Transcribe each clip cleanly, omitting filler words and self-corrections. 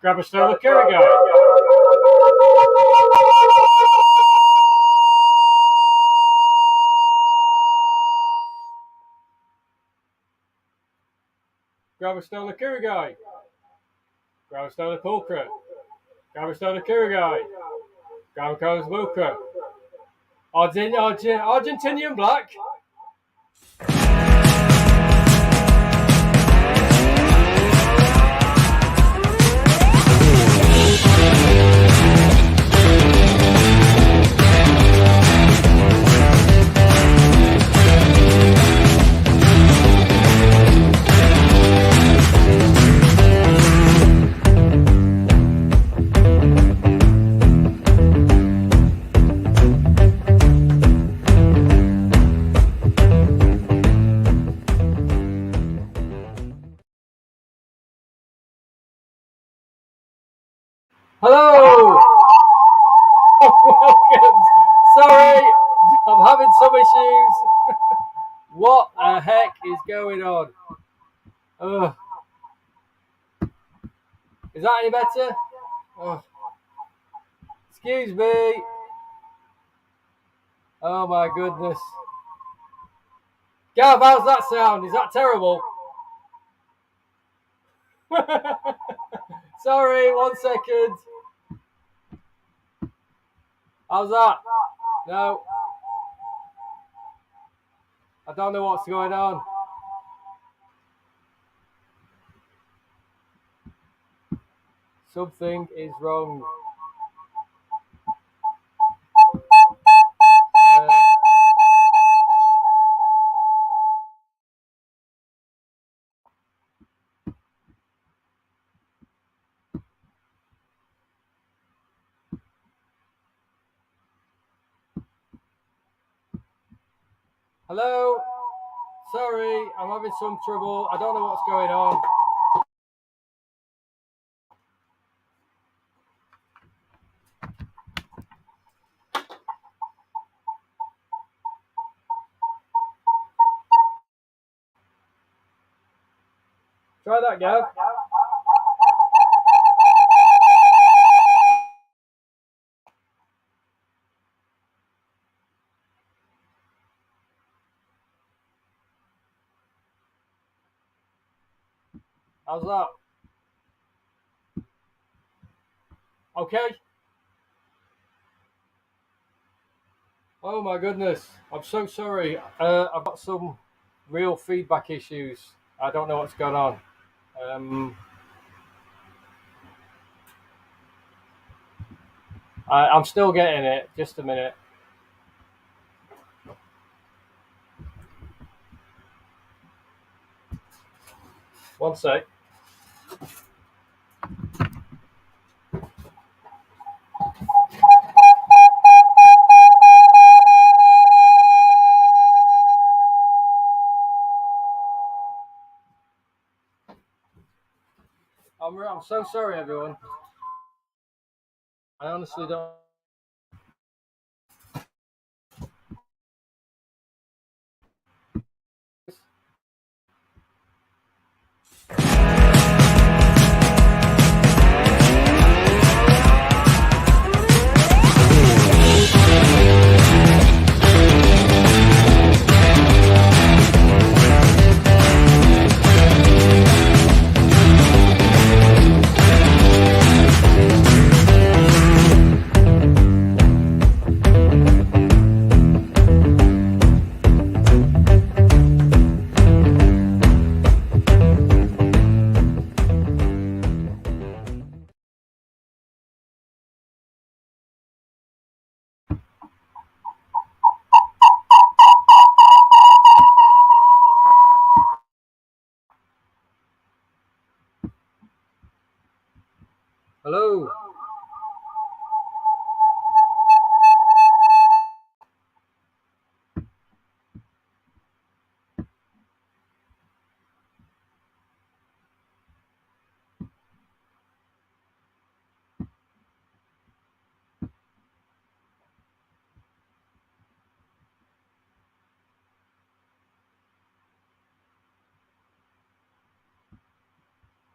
Grammostola quirogai. Grammostola quirogai. Grammostola pulchra. Grammostola quirogai. Grammostola pulchra. Argentinian black. Hello! Welcome! Sorry, I'm having some issues. What the heck is going on? Ugh. Is that any better? Ugh. Excuse me. Oh my goodness. Gav, how's that sound? Is that terrible? Sorry, 1 second. How's that? No. I don't know what's going on. Something is wrong. Hello? Sorry, I'm having some trouble. I don't know what's going on. Try that, Gav. How's that? Okay. Oh my goodness. I'm so sorry. I've got some real feedback issues. I don't know what's going on. I'm still getting it. Just a minute. One sec. I'm so sorry, everyone. I honestly don't. Hello.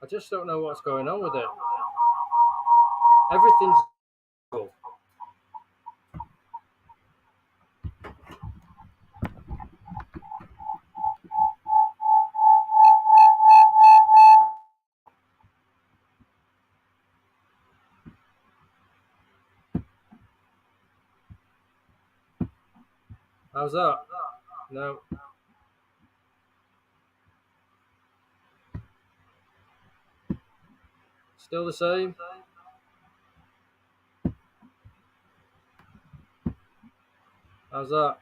I just don't know what's going on with it. Everything's cool. How's that? No. Still the same? How's that?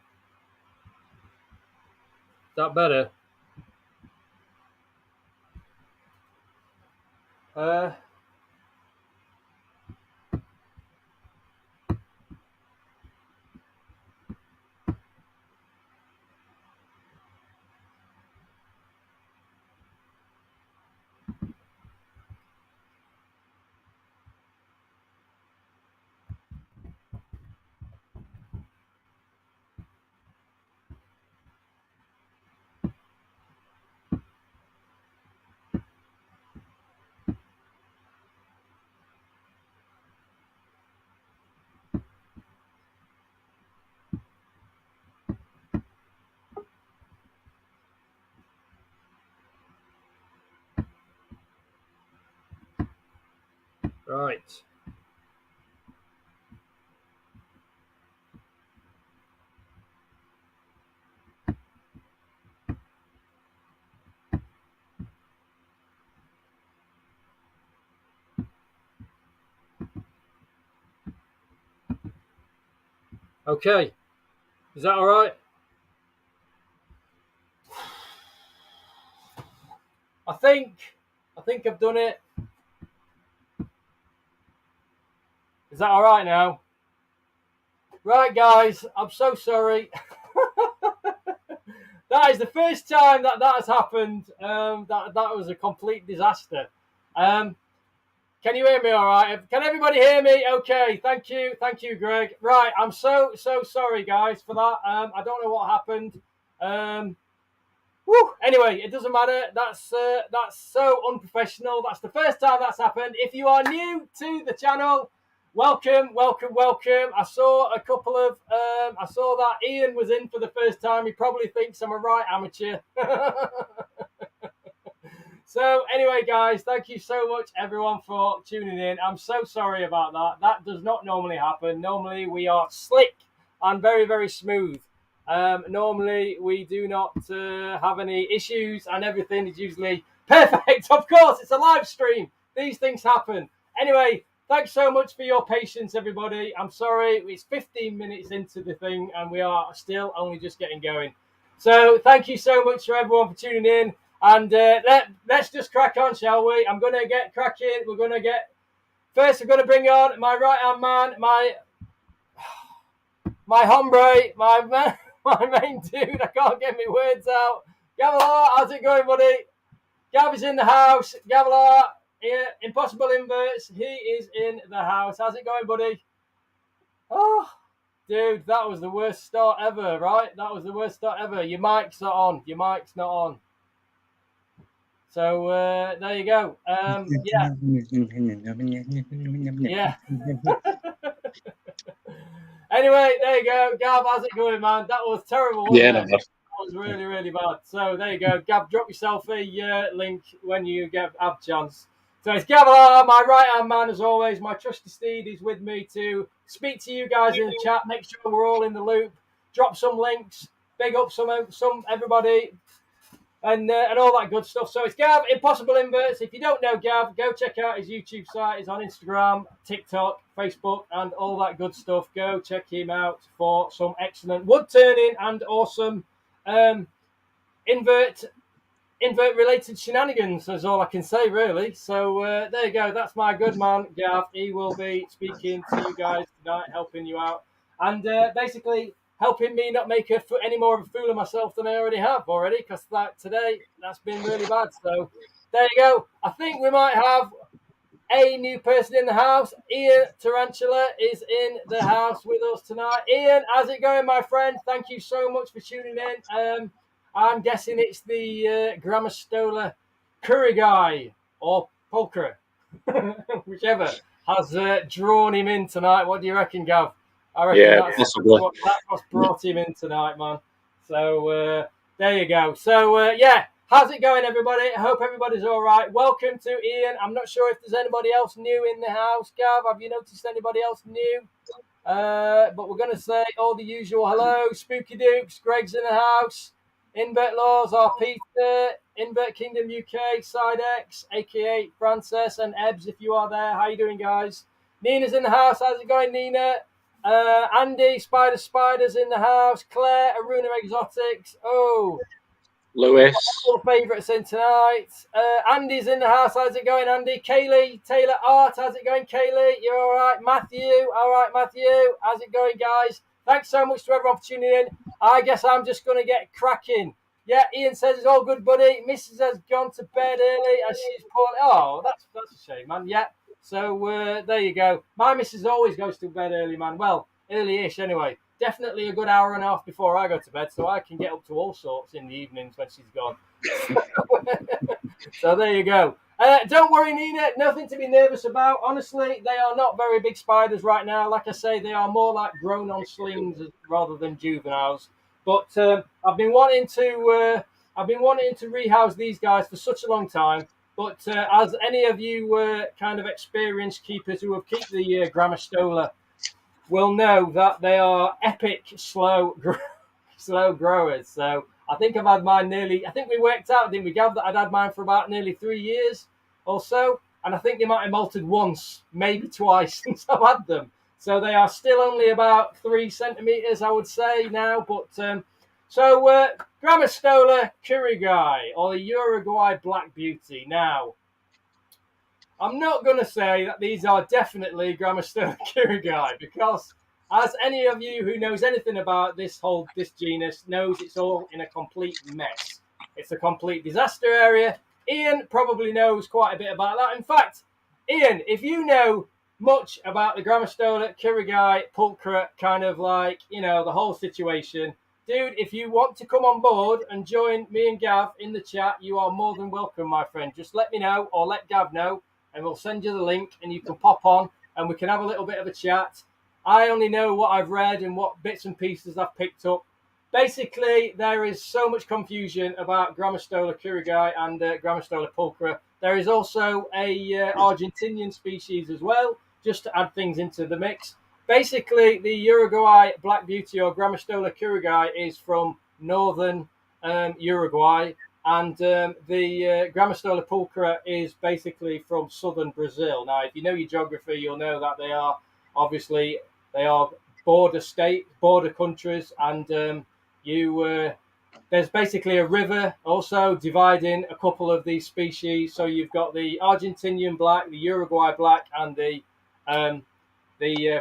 Is that better? Right. Okay. Is that all right? I think I've done it. Is that all right now? Right, guys. I'm so sorry. That is the first time that has happened. That was a complete disaster. Can you hear me all right? Can everybody hear me? Okay, thank you, Greg. Right, I'm so sorry, guys, for that. I don't know what happened. Anyway, it doesn't matter. That's so unprofessional. That's the first time that's happened. If you are new to the channel, welcome. I saw a couple of. I saw that Ian was in for the first time. He probably thinks I'm a right amateur. So anyway, guys, thank you so much, everyone, for tuning in. I'm so sorry about that. That does not normally happen. Normally, we are slick and very, very smooth. Normally, we do not have any issues, and everything is usually perfect. Of course, it's a live stream. These things happen. Anyway, thanks so much for your patience, everybody. I'm sorry. It's 15 minutes into the thing, and we are still only just getting going. So thank you so much for everyone for tuning in. And let's just crack on, shall we? I'm going to get cracking. We're going to get... First, we're going to bring on my right-hand man, my hombre, my main dude. I can't get my words out. Gavilar, how's it going, buddy? Gav is in the house. Gavilar, here, Impossible Inverts. He is in the house. How's it going, buddy? Oh, dude, that was the worst start ever, right? That was the worst start ever. Your mic's not on. Your mic's not on. So there you go. Yeah. Yeah. Anyway, there you go. Gav, how's it going, man? That was terrible, wasn't it? That was really, really bad. So there you go. Gav, drop yourself a link when you have a chance. So it's Gav, my right-hand man, as always. My trusty steed is with me to speak to you guys in the chat. Make sure we're all in the loop. Drop some links. Big up some everybody. And all that good stuff. So it's Gav, Impossible Inverts. If you don't know Gav, go check out his YouTube site. He's on Instagram, TikTok, Facebook, and all that good stuff. Go check him out for some excellent wood turning and awesome invert related shenanigans. That's all I can say, really. So there you go. That's my good man, Gav. He will be speaking to you guys tonight, helping you out. And basically helping me not make any more of a fool of myself than I already have because today that's been really bad. So there you go. I think we might have a new person in the house. Ian Tarantula is in the house with us tonight. Ian, how's it going, my friend? Thank you so much for tuning in. I'm guessing it's the Grammostola quirogai or pulchra, whichever. has drawn him in tonight. What do you reckon, Gav? I reckon that's what's brought him in tonight, man. So there you go. So yeah, how's it going, everybody? I hope everybody's all right. Welcome to Ian. I'm not sure if there's anybody else new in the house. Gav, have you noticed anybody else new? But we're going to say all the usual hello. Spooky Dukes, Greg's in the house. Invert Laws are Peter, Invert Kingdom UK, Sidex, aka Frances, and Ebbs if you are there. How you doing, guys? Nina's in the house. How's it going, Nina? Andy, Spiders in the house. Claire, Aruna Exotics. Oh, Lewis. All favourites in tonight. Andy's in the house. How's it going, Andy? Kaylee, Taylor Art. How's it going, Kaylee? You're all right, Matthew. All right, Matthew. How's it going, guys? Thanks so much to everyone for tuning in. I guess I'm just going to get cracking. Yeah, Ian says it's all good, buddy. Mrs. has gone to bed early as she's poorly. Oh, that's a shame, man. Yeah. So there you go. My missus always goes to bed early, man. Well, early-ish anyway. Definitely a good hour and a half before I go to bed, so I can get up to all sorts in the evenings when she's gone. So there you go. Don't worry, Nina. Nothing to be nervous about. Honestly, they are not very big spiders right now. Like I say, they are more like grown on slings rather than juveniles. But I've been wanting to rehouse these guys for such a long time. But as any of you kind of experienced keepers who have kept the Grammostola will know that they are epic slow growers. So I think I've had mine I think we worked out, didn't we, Gav, that I'd had mine for about nearly 3 years or so. And I think they might have molted once, maybe twice since I've had them. So they are still only about 3 centimeters, I would say now. But Grammostola quirogai, or the Uruguay Black Beauty. Now, I'm not going to say that these are definitely Grammostola quirogai because, as any of you who knows anything about this genus knows, it's all in a complete mess. It's a complete disaster area. Ian probably knows quite a bit about that. In fact, Ian, if you know much about the Grammostola quirogai pulchra, kind of like, you know, the whole situation, dude, if you want to come on board and join me and Gav in the chat, you are more than welcome, my friend. Just let me know or let Gav know, and we'll send you the link and you can pop on and we can have a little bit of a chat. I only know what I've read and what bits and pieces I've picked up. Basically, there is so much confusion about Grammostola quirogai and Grammostola pulchra. There is also a Argentinian species as well, just to add things into the mix. Basically, the Uruguay Black Beauty or Grammostola quirogai is from northern Uruguay, and the Grammostola pulchra is basically from southern Brazil. Now, if you know your geography, you'll know that they are border countries, and there's basically a river also dividing a couple of these species. So you've got the Argentinian black, the Uruguay black, and the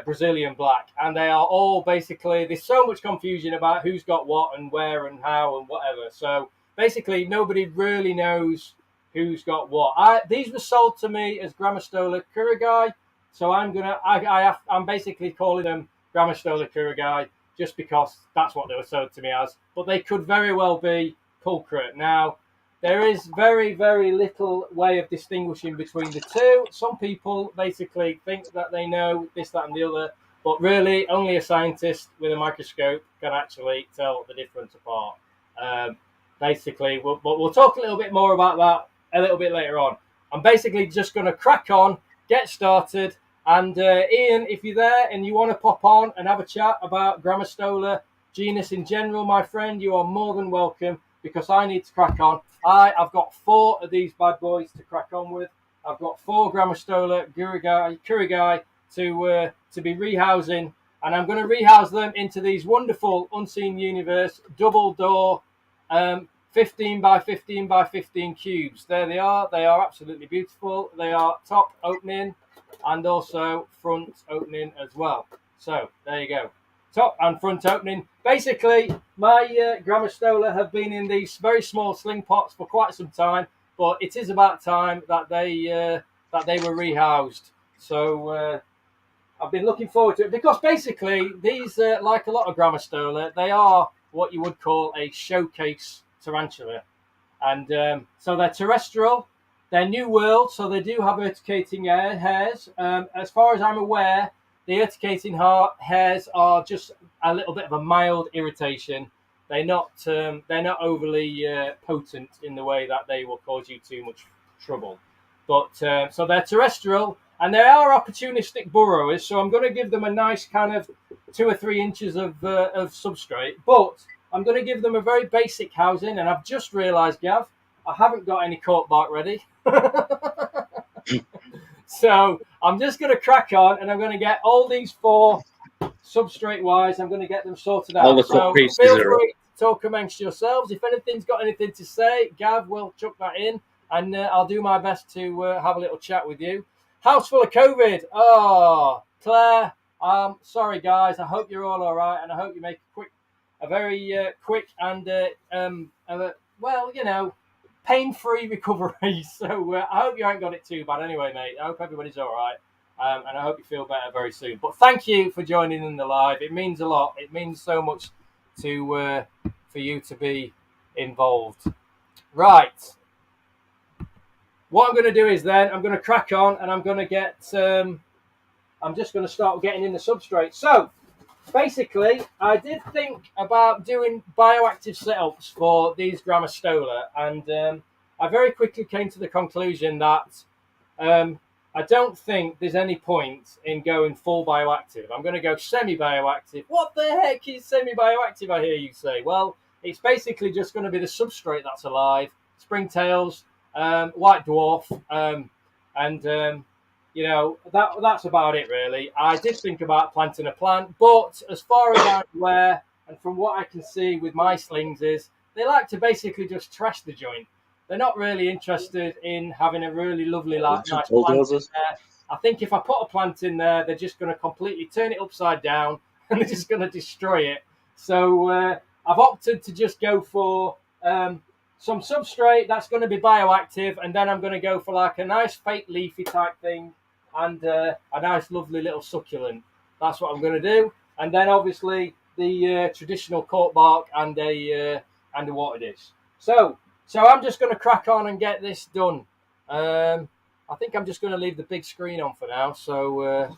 Brazilian black, and they are all basically, there's so much confusion about who's got what and where and how and whatever. So basically, nobody really knows who's got what. These were sold to me as Grammostola quirogai, so I'm basically calling them Grammostola quirogai just because that's what they were sold to me as. But they could very well be pulchra. Now, there is very, very little way of distinguishing between the two. Some people basically think that they know this, that, and the other, but really only a scientist with a microscope can actually tell the difference apart. Basically, we'll talk a little bit more about that a little bit later on. I'm basically just going to crack on, get started, and Ian, if you're there and you want to pop on and have a chat about Grammostola genus in general, my friend, you are more than welcome, because I need to crack on. I've got 4 of these bad boys to crack on with. I've got 4 Grammostola quirogai to be rehousing, and I'm going to rehouse them into these wonderful Unseen Universe double door 15 by 15 by 15 cubes. There they are. They are absolutely beautiful. They are top opening and also front opening as well. So there you go. Top and front opening. Basically, my Grammostola have been in these very small sling pots for quite some time, but it is about time that they were rehoused. So I've been looking forward to it, because basically these, like a lot of Grammostola, they are what you would call a showcase tarantula, and so they're terrestrial. they're New World, so they do have urticating hairs. As far as I'm aware, the urticating hairs are just a little bit of a mild irritation. They're not overly potent in the way that they will cause you too much trouble. But so they're terrestrial, and they are opportunistic burrowers. So I'm going to give them a nice kind of 2 or 3 inches of substrate, but I'm going to give them a very basic housing. And I've just realised, Gav, I haven't got any cork bark ready. So I'm just going to crack on, and I'm going to get all these 4 substrate wise. I'm going to get them sorted out. All the So pieces feel free to talk amongst yourselves. If anything's got anything to say, Gav will chuck that in, and I'll do my best to have a little chat with you. House full of COVID. Oh, Claire. Sorry guys. I hope you're all right, and I hope you make a very quick and well, you know, pain-free recovery. So I hope you ain't got it too bad anyway, mate. I hope everybody's all right. And I hope you feel better very soon. But thank you for joining in the live. It means a lot. It means so much to for you to be involved. Right. What I'm going to do is then I'm going to crack on, and I'm going to get. I'm just going to start getting in the substrate. So basically, I did think about doing bioactive setups for these Grammostola, and I very quickly came to the conclusion that I don't think there's any point in going full bioactive. I'm going to go semi-bioactive. What the heck is semi-bioactive, I hear you say? Well, it's basically just going to be the substrate that's alive, springtails, white dwarf, and you know, that's about it, really. I did think about planting a plant, but as far as I'm aware, and from what I can see with my slings, is they like to basically just trash the joint. They're not really interested in having a really lovely, nice plant in there. I think if I put a plant in there, they're just going to completely turn it upside down, and they're just going to destroy it. So I've opted to just go for some substrate that's going to be bioactive, and then I'm going to go for like a nice fake leafy type thing, and a nice lovely little succulent. That's what I'm going to do. And then obviously the traditional cork bark and a water dish. So I'm just going to crack on and get this done. I think I'm just going to leave the big screen on for now. So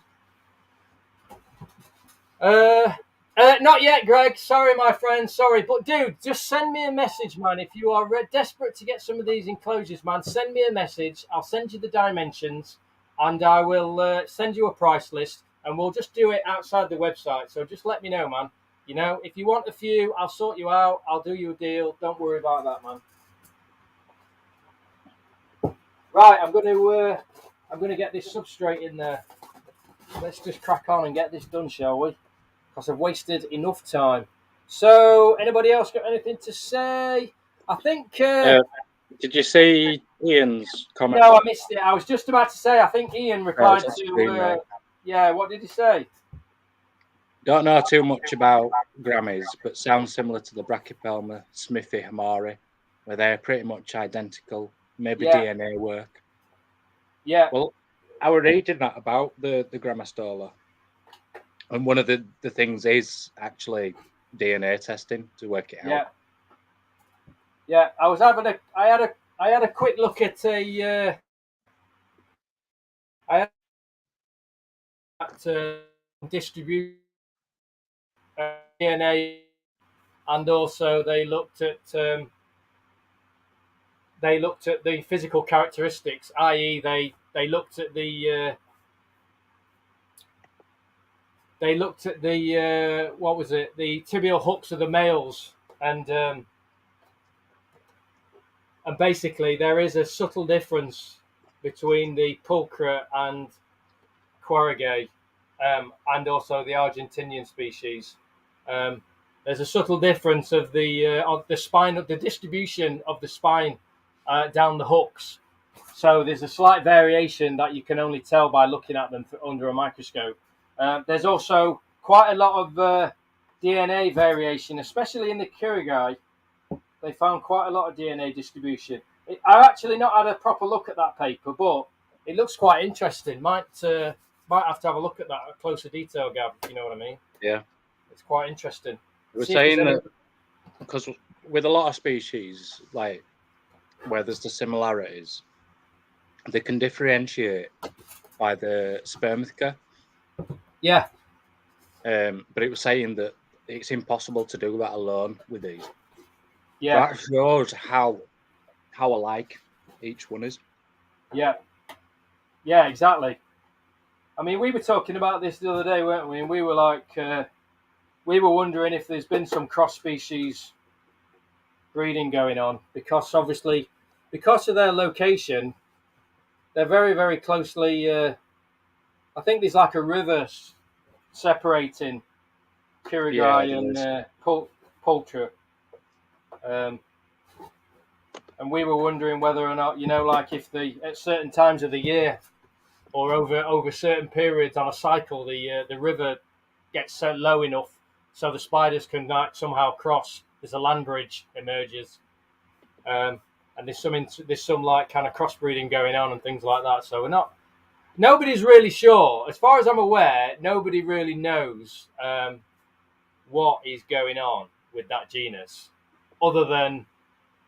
not yet, Greg. Sorry, my friend. Sorry. But, dude, just send me a message, man. If you are desperate to get some of these enclosures, man, send me a message. I'll send you the dimensions, and I will send you a price list, and we'll just do it outside the website. So just let me know, man. You know, if you want a few, I'll sort you out. I'll do you a deal. Don't worry about that, man. Right, I'm going to get this substrate in there. Let's just crack on and get this done, shall we? Because I've wasted enough time. So, anybody else got anything to say? I think. Did you see Ian's comment? No, I missed it. I was just about to say. I think Ian replied to. Yeah, what did he say? Don't know too much about Grammies, but sounds similar to the Brachypelma Smithy Hamari, where they're pretty much identical. Maybe DNA work. Yeah. Well, I was reading that about the Grammostola, and one of the things is actually DNA testing to work it out. Yeah. I was having I had a quick look at distribute DNA, and also they looked at the physical characteristics, i.e., they looked at the what was it? The tibial hooks of the males, and basically there is a subtle difference between the pulchra and quirogai, and also the Argentinian species. There's a subtle difference of the spine, of the distribution of the spine down the hooks. So there's a slight variation that you can only tell by looking at them under a microscope. There's also quite a lot of DNA variation, especially in the quirogai. They found quite a lot of DNA distribution. I've actually not had a proper look at that paper, but it looks quite interesting. Might have to have a look at that at closer detail, Gab, if you know what I mean. Yeah. It's quite interesting. We're saying that because with a lot of species, like where there's the similarities, they can differentiate by the spermatheca. Yeah. But it was saying that it's impossible to do that alone with these. Yeah. That shows how alike each one is. Yeah. Yeah, exactly. I mean, we were talking about this the other day, weren't we? And we were like, we were wondering if there's been some cross-species breeding going on, because obviously, because of their location, they're very, very closely. I think there's like a river separating Quirogai and Pultra. And we were wondering whether or not, like if at certain times of the year or over certain periods on a cycle, the river gets so low enough so the spiders can like somehow cross. There's a land bridge emerges, and there's some like kind of crossbreeding going on and things like that. So nobody's really sure, as far as I'm aware. Nobody really knows what is going on with that genus, other than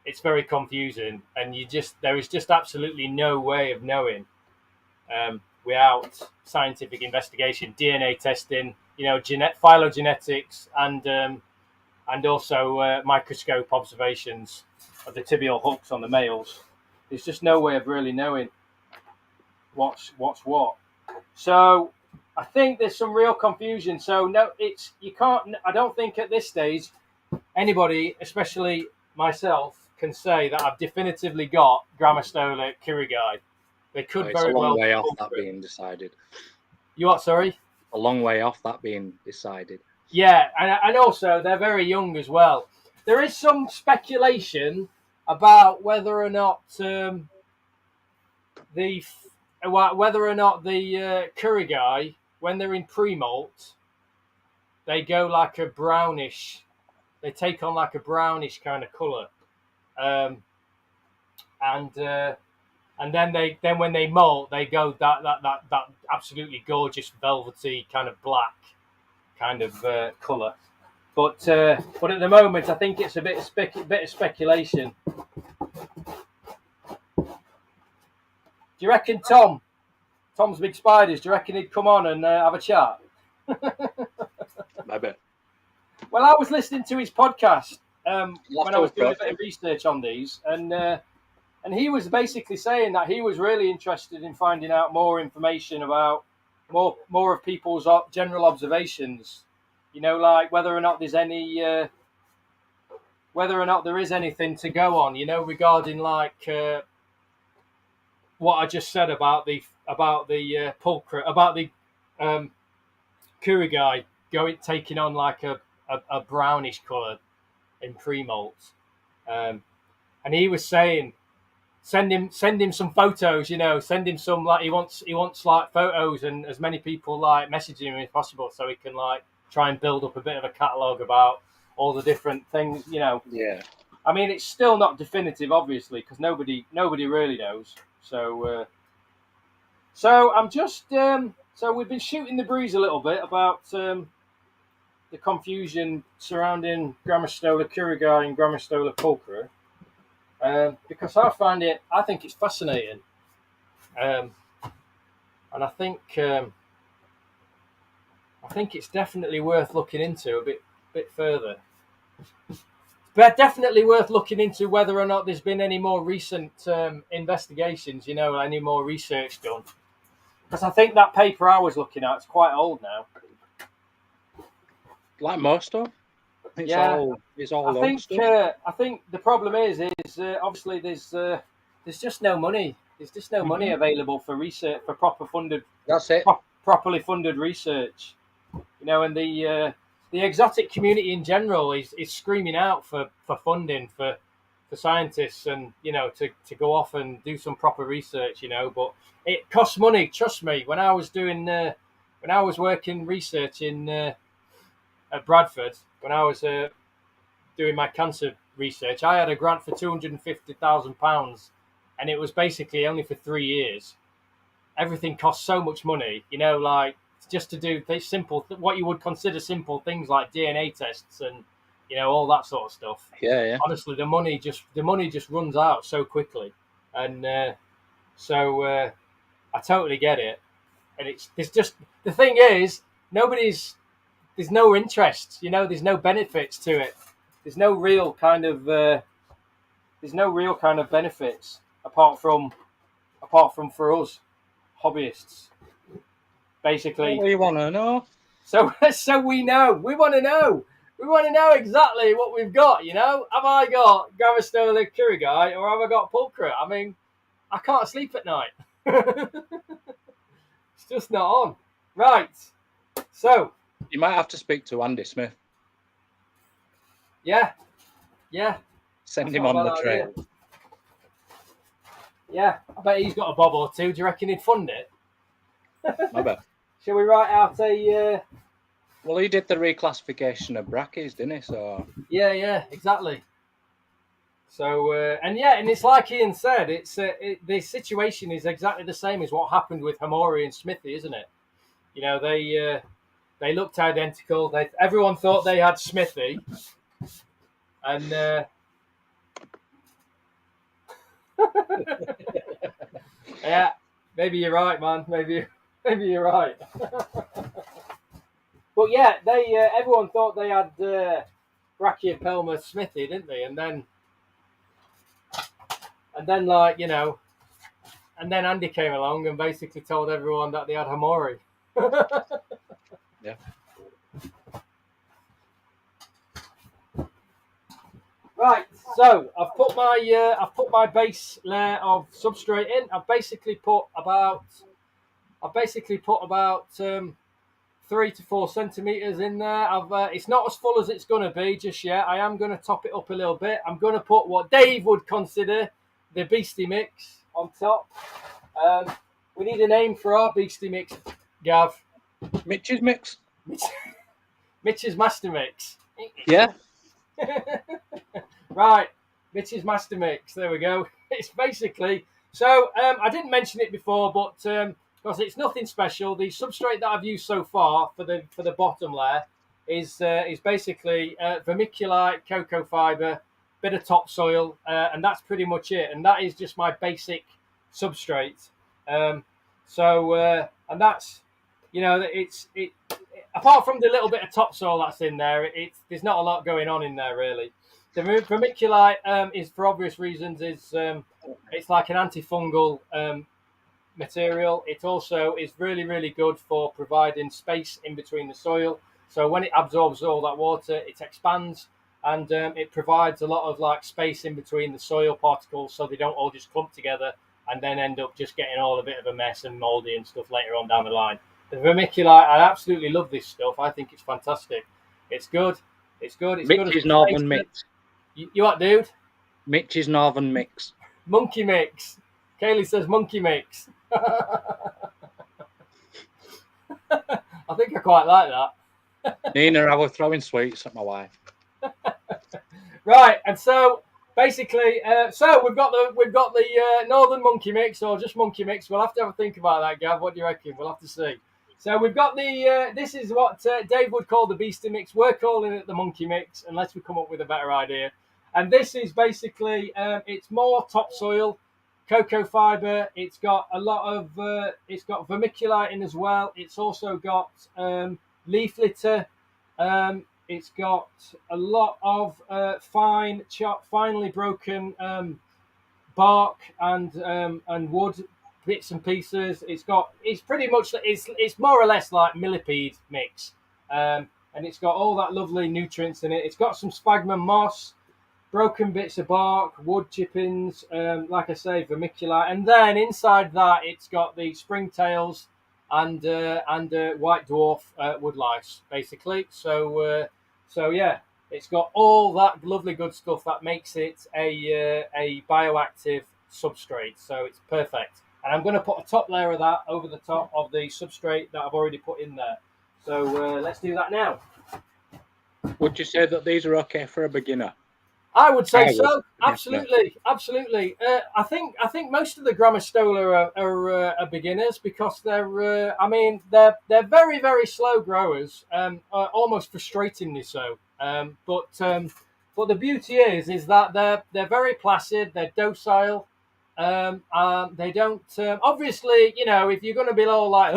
it's very confusing, and there is just absolutely no way of knowing without scientific investigation, DNA testing, phylogenetics, and also microscope observations of the tibial hooks on the males. There's just no way of really knowing what's what. So I think there's some real confusion. So no, you can't. I don't think at this stage anybody, especially myself, can say that I've definitively got Grammostola quirogai. They could It's very a long well way off that being decided. You what? Sorry. A long way off that being decided. Yeah, and also they're very young as well. There is some speculation about whether or not the quirogai, when they're in pre-molt, they go like a brownish. They take on like a brownish kind of color, and then when they molt, they go that absolutely gorgeous velvety kind of black kind of color. But at the moment, I think it's a bit of speculation. Do you reckon Tom's Big Spiders? Do you reckon he'd come on and have a chat? Maybe. Well, I was listening to his podcast when I was doing a bit of research on these, and he was basically saying that he was really interested in finding out more information about more of people's general observations. Like whether or not there is anything to go on. Regarding like what I just said about the pulchra, about the quirogai taking on like a brownish colour in pre-molt, and he was saying send him some photos. Send him some, like he wants like photos and as many people like messaging him as possible, so he can like try and build up a bit of a catalogue about all the different things. Yeah. I mean, it's still not definitive, obviously, because nobody really knows. So I'm just so we've been shooting the breeze a little bit about the confusion surrounding Grammostola quirogai and Grammostola pulchra, because I think it's fascinating, and I think it's definitely worth looking into a bit further. But definitely worth looking into whether or not there's been any more recent investigations, any more research done. Because I think that paper I was looking at is quite old now. Like most stuff. It's all old stuff. I think the problem is obviously there's just no money. There's just no money available for research, for properly funded research. And the exotic community in general is screaming out for funding for scientists and to go off and do some proper research. But it costs money. Trust me. When I was working research at Bradford, when I was doing my cancer research, I had a grant for £250,000, and it was basically only for 3 years. Everything costs so much money, like just to do what you would consider simple things like DNA tests and all that sort of stuff. Yeah. Honestly, the money just runs out so quickly, and So I totally get it. And it's just the thing is, there's no interest, there's no benefits to it. There's no real kind of benefits apart from for us hobbyists, basically. What do you want to know? So we know. We want to know. We want to know exactly what we've got. Have I got Grammostola quirogai or have I got pulchra? I mean, I can't sleep at night. It's just not on. Right. So You might have to speak to Andy Smith. yeah. Send him on the trail. Yeah, I bet he's got a bob or two. Do you reckon he'd fund it? I bet. Shall we write out a? Well, he did the reclassification of brackies, didn't he? So Yeah, exactly. So and it's like Ian said, the situation is exactly the same as what happened with Hamori and Smithy, isn't it? They looked identical. Everyone thought they had Smithy, and yeah, maybe you're right, man. Maybe you're right. But yeah, everyone thought they had Brachypelma Smithy, didn't they? And then and then Andy came along and basically told everyone that they had Hamori. yeah. Right, so I've put my base layer of substrate in. I've basically put about 3 to 4 centimeters in there. It's not as full as it's going to be just yet. I am going to top it up a little bit. I'm going to put what Dave would consider the beastie mix on top. We need a name for our beastie mix, Gav. Mitch's mix. Mitch's master mix. Yeah. Right, Mitch's master mix. There we go. It's basically so. I didn't mention it before, but because it's nothing special, the substrate that I've used so far for the bottom layer is basically vermiculite, cocoa fiber, bit of topsoil, and that's pretty much it. And that is just my basic substrate. And that's it. Apart from the little bit of topsoil that's in there, there's not a lot going on in there really. The vermiculite is, for obvious reasons, it's like an antifungal material. It also is really, really good for providing space in between the soil. So when it absorbs all that water, it expands and it provides a lot of like space in between the soil particles, so they don't all just clump together and then end up just getting all a bit of a mess and mouldy and stuff later on down the line. The vermiculite, I absolutely love this stuff. I think it's fantastic. It's good. It's Mitch's Northern Mix. You what, dude? Mitch's Northern Mix. Monkey mix. Kaylee says monkey mix. I think I quite like that. Nina, I was throwing sweets at my wife. Right, and so basically, we've got the Northern monkey mix or just monkey mix. We'll have to have a think about that, Gav. What do you reckon? We'll have to see. So we've got the this is what Dave would call the beastie mix. We're calling it the monkey mix, unless we come up with a better idea. And this is basically it's more topsoil, cocoa fiber. It's got a lot of it's got vermiculite in as well. It's also got leaf litter. It's got a lot of finely broken bark and wood bits and pieces. It's pretty much it's more or less like millipede mix, and it's got all that lovely nutrients in it. It's got some sphagnum moss, broken bits of bark, wood chippings, like I say, vermiculite, and then inside that it's got the springtails and white dwarf woodlice, basically. So yeah, it's got all that lovely good stuff that makes it a bioactive substrate. So it's perfect. And I'm going to put a top layer of that over the top of the substrate that I've already put in there. So let's do that now. Would you say that these are okay for a beginner? I would say so. Absolutely. I think most of the Grammostola are beginners because they're very, very slow growers, almost frustratingly so. But the beauty is that they're very placid, they're docile, They don't. Obviously, you know, if you're going to be all like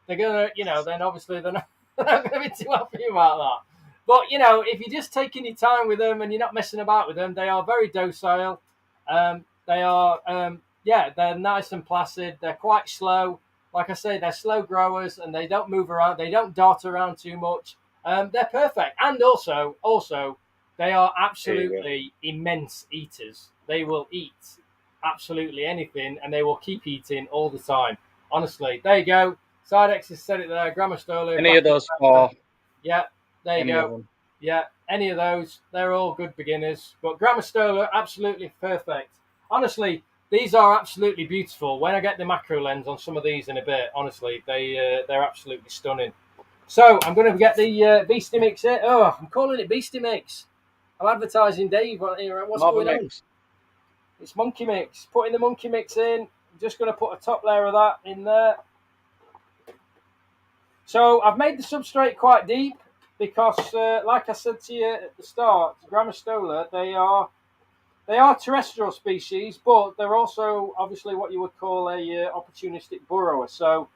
they're going to, you know, then obviously they're not, they're not going to be too happy about that. But you know, if you're just taking your time with them and you're not messing about with them, they are very docile. They are, yeah, they're nice and placid. They're quite slow. Like I say, they're slow growers and they don't move around. They don't dart around too much. They're perfect, and also, they are absolutely immense eaters. They will eat absolutely anything, and they will keep eating all the time. Honestly, there you go. Sidex has said it there. Grammostola. Any of those four? Yeah, there you Any go. of them? Yeah, any of those. They're all good beginners. But Grammostola, absolutely perfect. Honestly, these are absolutely beautiful. When I get the macro lens on some of these in a bit, honestly, they're absolutely stunning. So I'm going to get the Beastie Mix here. Oh, I'm calling it Beastie Mix. I'm advertising Dave on here. What's going on? It's Monkey Mix. Putting the Monkey Mix in. I'm just going to put a top layer of that in there. So I've made the substrate quite deep because, like I said to you at the start, Grammostola, they are terrestrial species, but they're also obviously what you would call a opportunistic burrower. So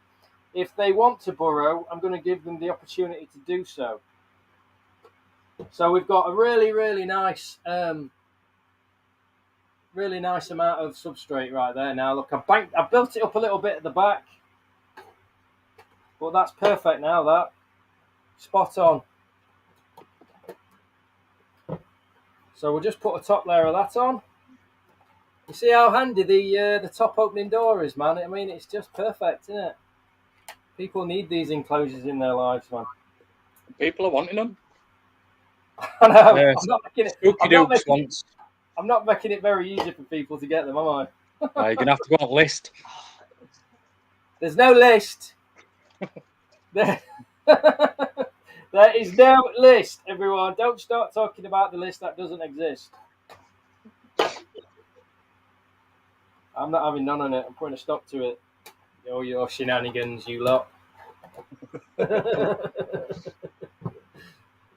if they want to burrow, I'm going to give them the opportunity to do so. So we've got a really nice amount of substrate right there. Now look, I've built it up a little bit at the back, but that's perfect now. That spot on. So we'll just put a top layer of that on. You see how handy the top opening door is, man? I mean, it's just perfect, isn't it? People need these enclosures in their lives, man. People are wanting them. I know. I'm not making it very easy for people to get them, am I? You're going to have to go on a list. There's no list. There is no list, everyone. Don't start talking about the list that doesn't exist. I'm not having none on it. I'm putting a stop to it. All your shenanigans, you lot.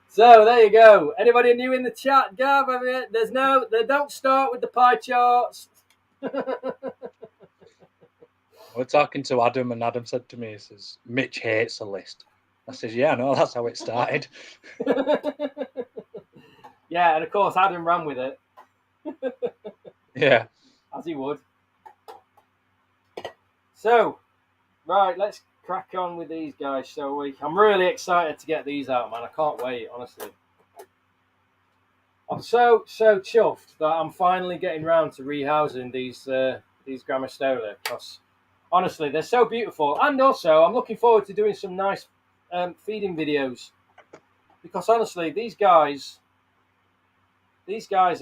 So there you go. Anybody new in the chat, Gav? They don't start with the pie charts. We're talking to Adam, and Adam said to me, he says, Mitch hates a list. I says, yeah, no, that's how it started. Yeah, and of course Adam ran with it. Yeah. As he would. So, right, let's crack on with these guys, shall we? I'm really excited to get these out, man. I can't wait, honestly. I'm so chuffed that I'm finally getting round to rehousing these Grammostola, because honestly, they're so beautiful. And also, I'm looking forward to doing some nice feeding videos, because honestly, these guys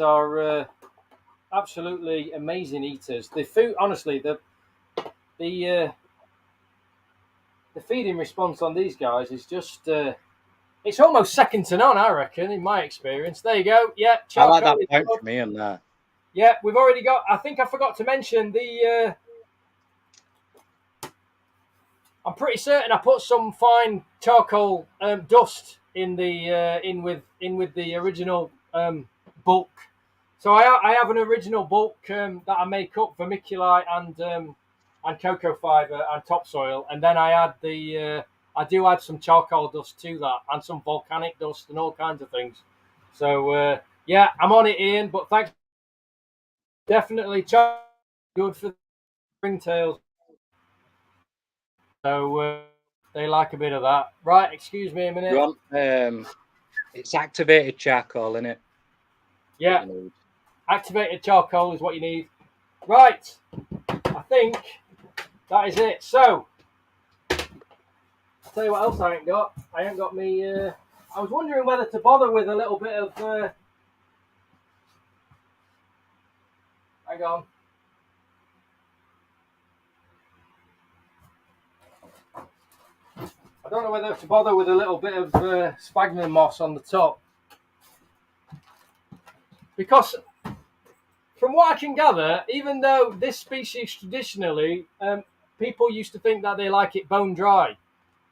are absolutely amazing eaters. The food, honestly, the feeding response on these guys is just it's almost second to none, I reckon, in my experience. There you go. Yeah, I like that point for me and that. Yeah, we've already got. I think I forgot to mention the. I'm pretty certain I put some fine charcoal dust in the in with the original bulk. So I have an original bulk that I make up vermiculite and cocoa fibre and topsoil, and then I add I do add some charcoal dust to that and some volcanic dust and all kinds of things. So yeah, I'm on it, Ian. But thanks. Definitely good for the springtails. So they like a bit of that. Right, excuse me a minute. You want, it's activated charcoal, isn't it? Yeah, activated charcoal is what you need. Right, I think that is it. So, I'll tell you what else I ain't got. I ain't got me... I was wondering whether to bother with a little bit of... hang on. I don't know whether to bother with a little bit of sphagnum moss on the top. Because from what I can gather, even though this species traditionally, people used to think that they like it bone dry.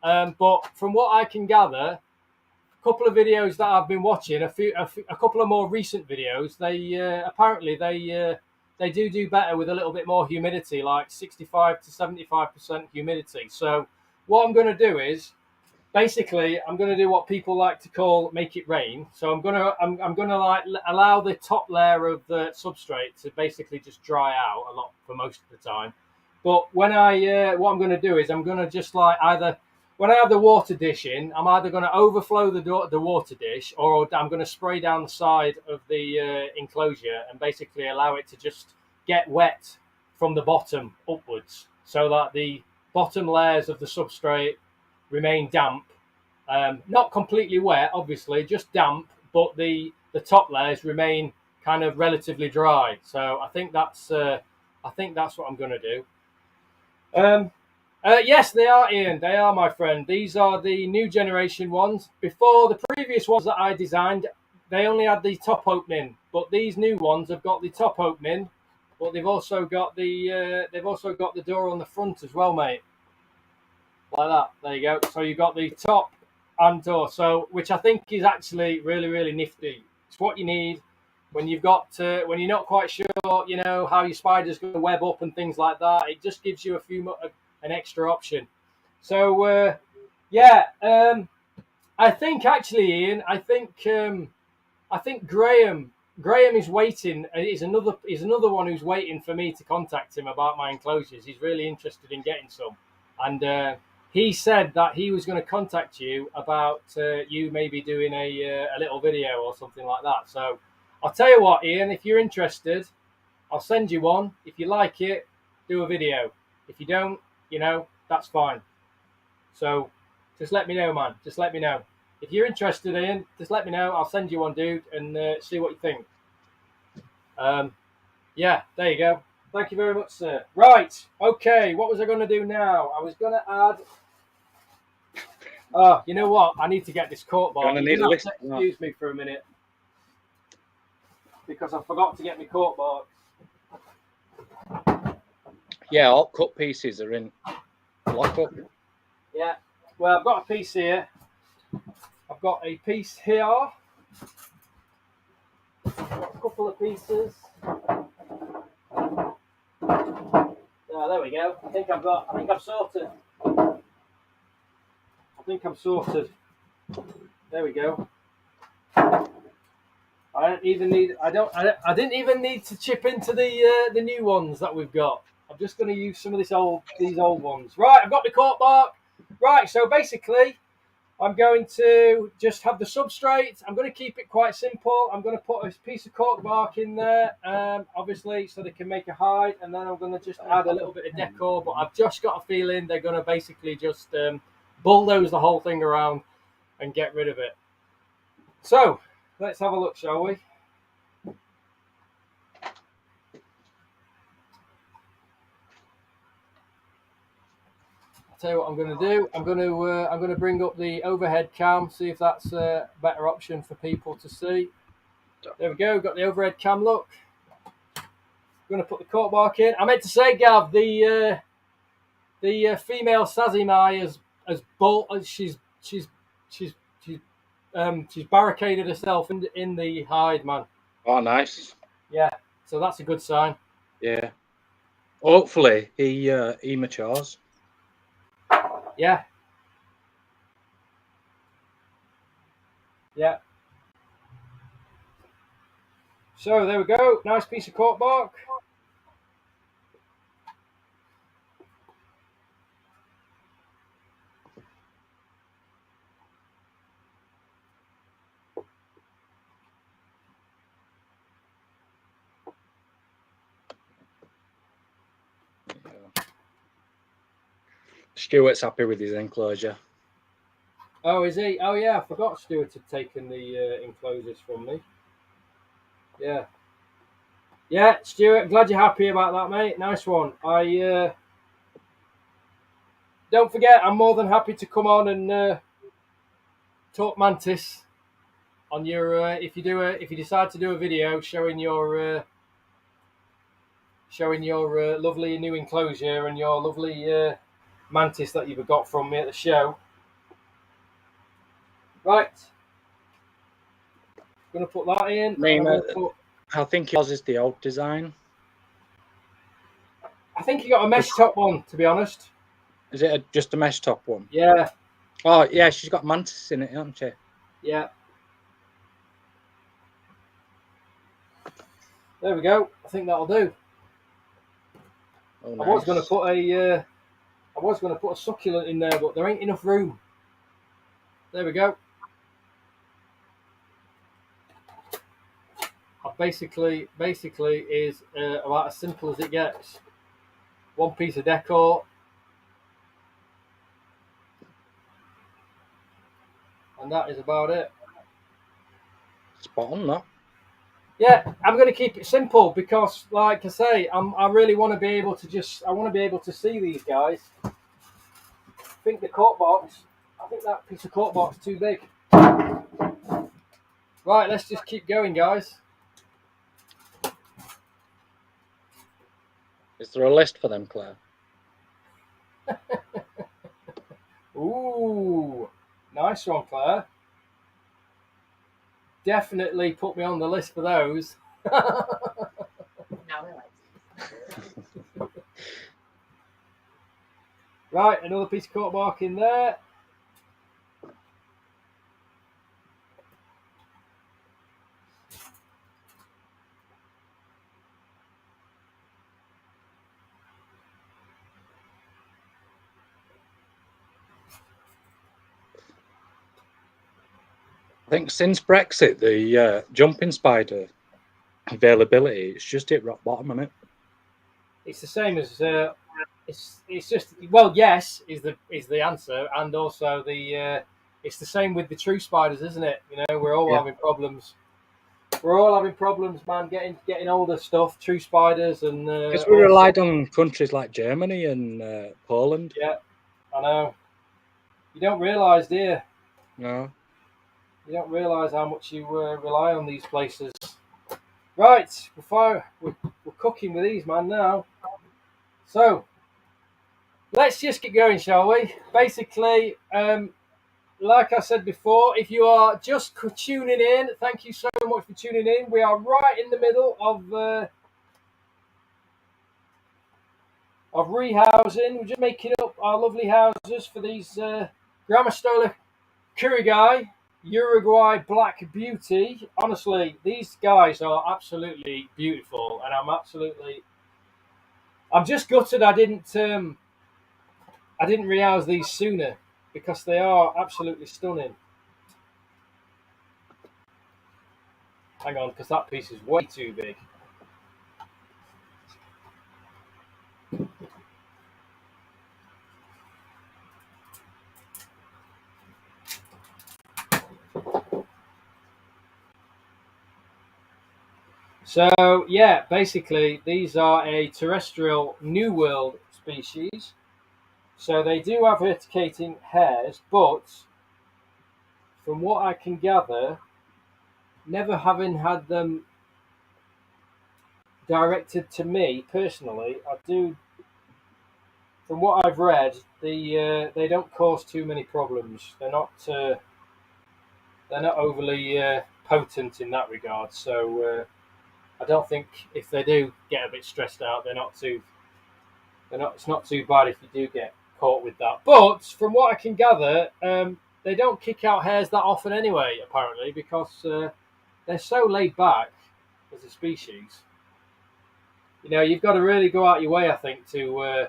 But from what I can gather, a couple of videos that I've been watching, a couple of more recent videos, they apparently they they do better with a little bit more humidity, like 65 to 75% humidity. So what I'm going to do is basically I'm going to do what people like to call make it rain. So I'm gonna like allow the top layer of the substrate to basically just dry out a lot for most of the time. But when what I'm going to do is I'm going to just like either when I have the water dish in, I'm either going to overflow the water dish, or I'm going to spray down the side of the enclosure and basically allow it to just get wet from the bottom upwards, so that the bottom layers of the substrate remain damp, not completely wet, obviously, just damp, but the top layers remain kind of relatively dry. So I think that's what I'm going to do. Yes, they are, Ian. They are, my friend. These are the new generation ones. Before, the previous ones that I designed, they only had the top opening, but these new ones have got the top opening, but they've also got the door on the front as well, mate. Like that. There you go. So you've got the top and door. So which I think is actually really, really nifty. It's what you need when you've got when you're not quite sure, you know, how your spider's going to web up and things like that. It just gives you an extra option. So I think actually, Ian, I think Graham is waiting. Is another one who's waiting for me to contact him about my enclosures. He's really interested in getting some, and he said that he was going to contact you about you maybe doing a little video or something like that. So I'll tell you what, Ian, if you're interested, I'll send you one. If you like it, do a video. If you don't, you know, that's fine. So just let me know, man. Just let me know. If you're interested, Ian, just let me know. I'll send you one, dude, and see what you think. Yeah, there you go. Thank you very much, sir. Right, okay, what was I going to do now? I was going to add... Oh, you know what? I need to get this cork bar. You're going to have to excuse me for a minute, because I forgot to get my cork bar. Yeah, all cut pieces are in lockup. Yeah, well, I've got a piece here. I've got a piece here. I've got a couple of pieces. Oh, there we go. I think I'm sorted. There we go. I didn't even need to chip into the new ones that we've got. I'm just going to use some of these old ones. Right, I've got the cork bark. Right, so basically, I'm going to just have the substrate. I'm going to keep it quite simple. I'm going to put a piece of cork bark in there, obviously, so they can make a hide. And then I'm going to just add a little bit of decor. But I've just got a feeling they're going to basically just bulldoze the whole thing around and get rid of it. So let's have a look, shall we? Tell you what I'm going to do. I'm going to bring up the overhead cam, see if that's a better option for people to see. There we go. Got the overhead cam. Look, I'm going to put the cork bark in. I meant to say, Gav, the female Sazimai has bolt. She's barricaded herself in the hide, man. Oh, nice. Yeah. So that's a good sign. Yeah. Hopefully he matures. Yeah. Yeah. So there we go. Nice piece of cork bark. Stuart's happy with his enclosure. Oh, is he? Oh, yeah. I forgot Stuart had taken the enclosures from me. Yeah. Yeah, Stuart, glad you're happy about that, mate. Nice one. Don't forget, I'm more than happy to come on and talk mantis on your if you decide to do a video showing your lovely new enclosure and your lovely mantis that you've got from me at the show. Right. Gonna put that in. I mean, I think yours is the old design. I think you got a mesh top one, to be honest. Is it just a mesh top one? Yeah. Oh, yeah, she's got mantis in it, hasn't she? Yeah. There we go. I think that'll do. Oh, I nice. was going to put a succulent in there, but there ain't enough room. There we go. Basically is about as simple as it gets. One piece of decor, and that is about it. Spot on, that. Yeah, I'm going to keep it simple because, like I say, I really want to be able to see these guys. I think the I think that piece of cork box is too big. Right, let's just keep going, guys. Is there a list for them, Claire? Ooh, nice one, Claire. Definitely put me on the list for those. Right, another piece of cork bark in there. I think since Brexit, the jumping spider availability, it's just hit rock bottom, isn't it? It's the same as it's just, well, yes is the answer, and also it's the same with the true spiders, isn't it? You know, we're all having problems. We're all having problems, man. Getting older stuff, true spiders, and Because we relied on countries like Germany and Poland. Yeah, I know. You don't realise, do you? No. You don't realise how much you rely on these places. Right, we're cooking with these, man, now. So, let's just get going, shall we? Basically, like I said before, if you are just tuning in, thank you so much for tuning in. We are right in the middle of rehousing. We're just making up our lovely houses for these Grammostola quirogai, Uruguay Black Beauty. Honestly, these guys are absolutely beautiful, and I'm just gutted I didn't rehouse these sooner, because they are absolutely stunning. Hang on, because that piece is way too big. So yeah, basically these are a terrestrial New World species. So they do have verticating hairs, but from what I can gather, never having had them directed to me personally, from what I've read, they don't cause too many problems. They're not overly potent in that regard. So I don't think if they do get a bit stressed out, it's not too bad if you do get caught with that. But from what I can gather, they don't kick out hairs that often anyway, apparently, because they're so laid back as a species. You know, you've got to really go out your way, I think, to.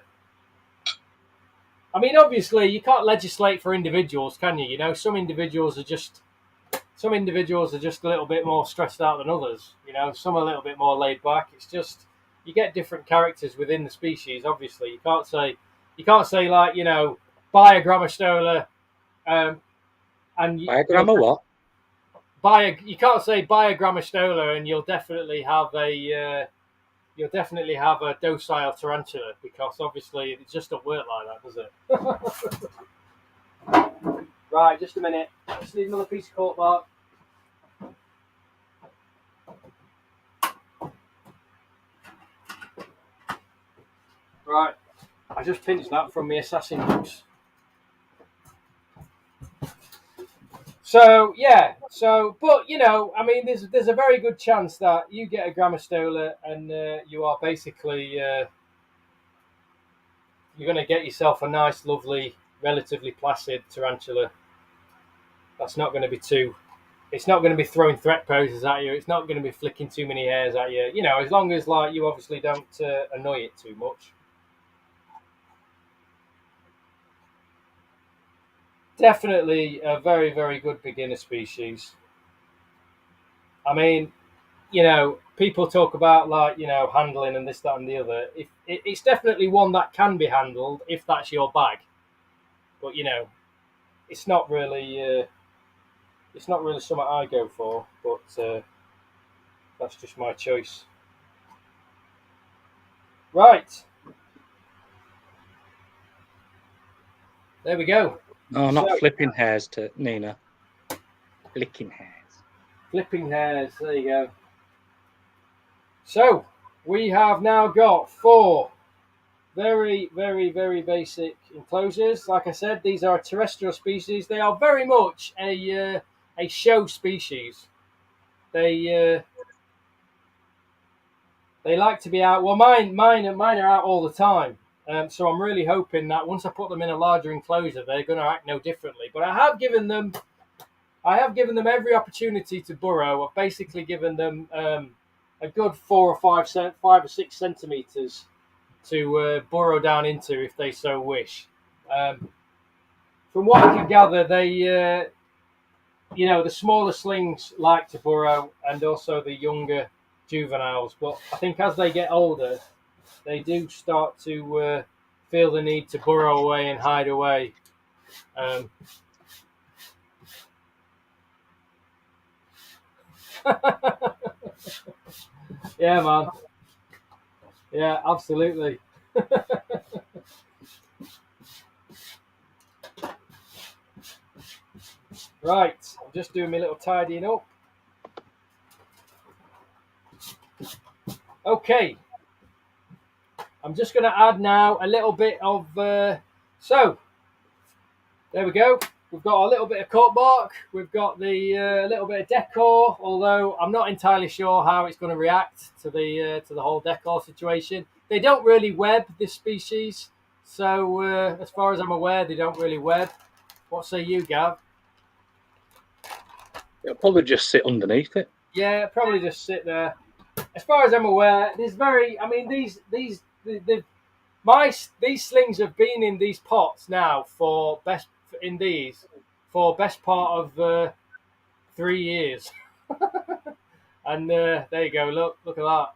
I mean, obviously, you can't legislate for individuals, can you? You know, some individuals are just a little bit more stressed out than others. You know, some are a little bit more laid back. It's just you get different characters within the species. Obviously, you can't say like, you know, buy a Grammostola, and Diagram or what? you can't say buy a Grammostola and you'll definitely have a docile tarantula, because obviously it just don't work like that, does it? Right, just a minute. Just need another piece of cork bark. Right, I just pinched that from my assassin books. So yeah, but you know, I mean, there's a very good chance that you get a Grammostola and you are basically you're going to get yourself a nice, lovely, relatively placid tarantula. That's not going to be too. It's not going to be throwing threat poses at you. It's not going to be flicking too many hairs at you. You know, as long as like you obviously don't annoy it too much. Definitely a very, very good beginner species. I mean, you know, people talk about like, you know, handling and this, that, and the other. It's definitely one that can be handled if that's your bag. But you know, it's not really something I go for. But that's just my choice. Right, there we go. No, not flipping hairs to Nina. Flicking hairs. Flipping hairs. There you go. So we have now got 4 very, very, very basic enclosures. Like I said, these are terrestrial species. They are very much a show species. They like to be out. Well, mine are out all the time. So I'm really hoping that once I put them in a larger enclosure, they're going to act no differently. But I have given them every opportunity to burrow. I've basically given them a good 5 or 6 centimeters to burrow down into if they so wish. From what I can gather, they, you know, the smaller slings like to burrow, and also the younger juveniles. But I think as they get older, they do start to feel the need to burrow away and hide away. Yeah, man. Yeah, absolutely. Right, I'm just doing my little tidying up. Okay, I'm just going to add now a little bit of, so, there we go. We've got a little bit of cork bark. We've got the little bit of decor, although I'm not entirely sure how it's going to react to the whole decor situation. They don't really web, this species, so as far as I'm aware, they don't really web. What say you, Gav? It'll probably just sit underneath it. Yeah, probably just sit there. As far as I'm aware, there's very. I mean, these slings have been in these pots now for best part of 3 years. And there you go. Look at that.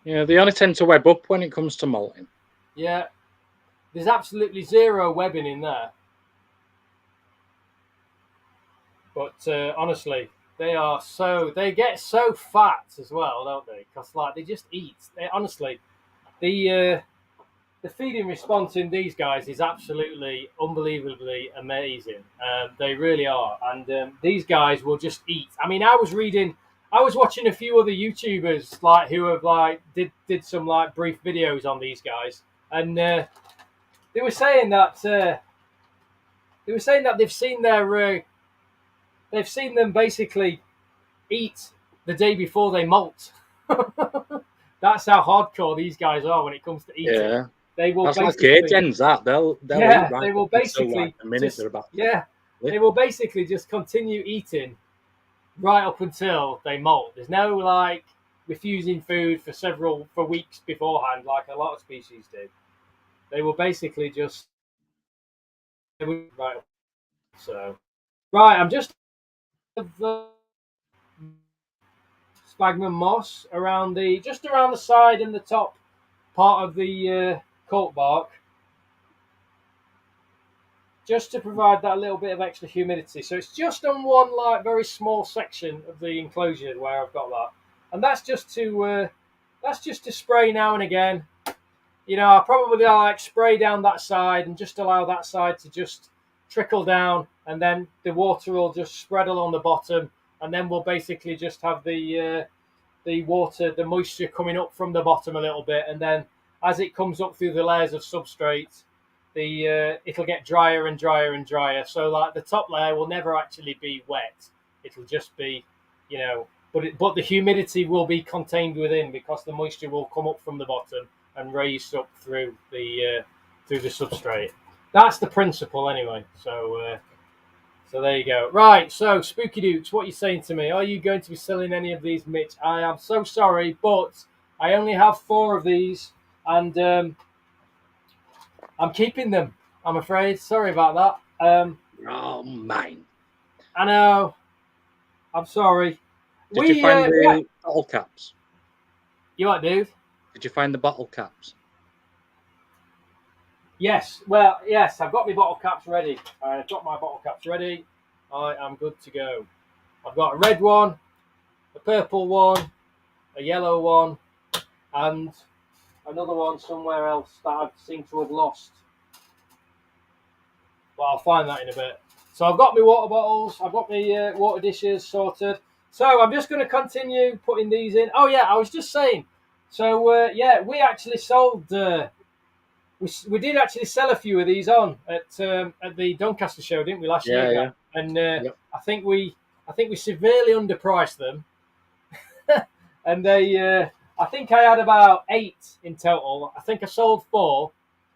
Yeah, they only tend to web up when it comes to molting. Yeah, there's absolutely zero webbing in there. But honestly, they get so fat as well, don't they? Because like they just eat. Honestly, the feeding response in these guys is absolutely unbelievably amazing. They really are, and these guys will just eat. I mean, I was watching a few other YouTubers like who have like did some like brief videos on these guys, and they were saying that they've seen them basically eat the day before they molt. That's how hardcore these guys are when it comes to eating. Yeah. They will That's basically, like agents, that they'll eat right. They will basically like the minute they're about. They will basically just continue eating right up until they molt. There's no like refusing food for weeks beforehand, like a lot of species do. They will basically just right. So right, I'm just sphagnum moss around the side and the top part of the cork bark, just to provide that little bit of extra humidity. So it's just on one like very small section of the enclosure where I've got that, and that's just to spray now and again. You know, I'll probably like spray down that side and just allow that side to just trickle down, and then the water will just spread along the bottom, and then we'll basically just have the moisture coming up from the bottom a little bit, and then as it comes up through the layers of substrate, it'll get drier and drier and drier. So like the top layer will never actually be wet. It'll just be, you know, but the humidity will be contained within because the moisture will come up from the bottom and raise up through the substrate. That's the principle anyway. So there you go. Right. So Spooky Dukes, what are you saying to me? Are you going to be selling any of these, Mitch? I am so sorry, but I only have 4 of these, and I'm keeping them. I'm afraid. Sorry about that. Oh, mine. I know. I'm sorry. Did you find the bottle caps? You what, dude? Did you find the bottle caps? Yes. Well, yes. I've got my bottle caps ready. I've got my bottle caps ready. I am good to go. I've got a red one, a purple one, a yellow one, and another one somewhere else that I seem to have lost. But I'll find that in a bit. So I've got my water bottles. I've got my water dishes sorted. So I'm just going to continue putting these in. Oh yeah, I was just saying. So yeah, we actually sold. We did actually sell a few of these on at the Doncaster show, didn't we, last year? Yeah. And Yep. I think we severely underpriced them, and they. I think I had about 8 in total. I think I sold 4,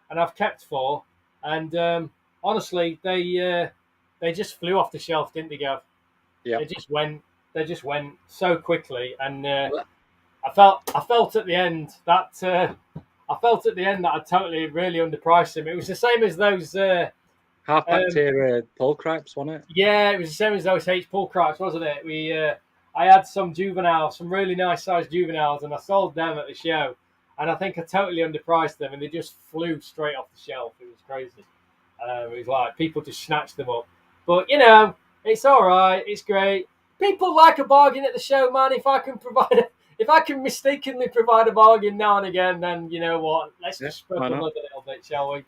and I've kept 4. And honestly, they just flew off the shelf, didn't they, Gav? Yeah. They just went so quickly, and I felt at the end that I totally really underpriced them. It was the same as those half bacteria pole cripes, wasn't it? Yeah, it was the same as those H pole cripes, wasn't it? I had some juveniles, some really nice sized juveniles, and I sold them at the show, and I think I totally underpriced them, and they just flew straight off the shelf. It was crazy. It was like people just snatched them up. But it's all right. It's great. People like a bargain at the show, man. If I can mistakenly provide a bargain now and again, then you know what? Let's just spread the love a little bit, shall we?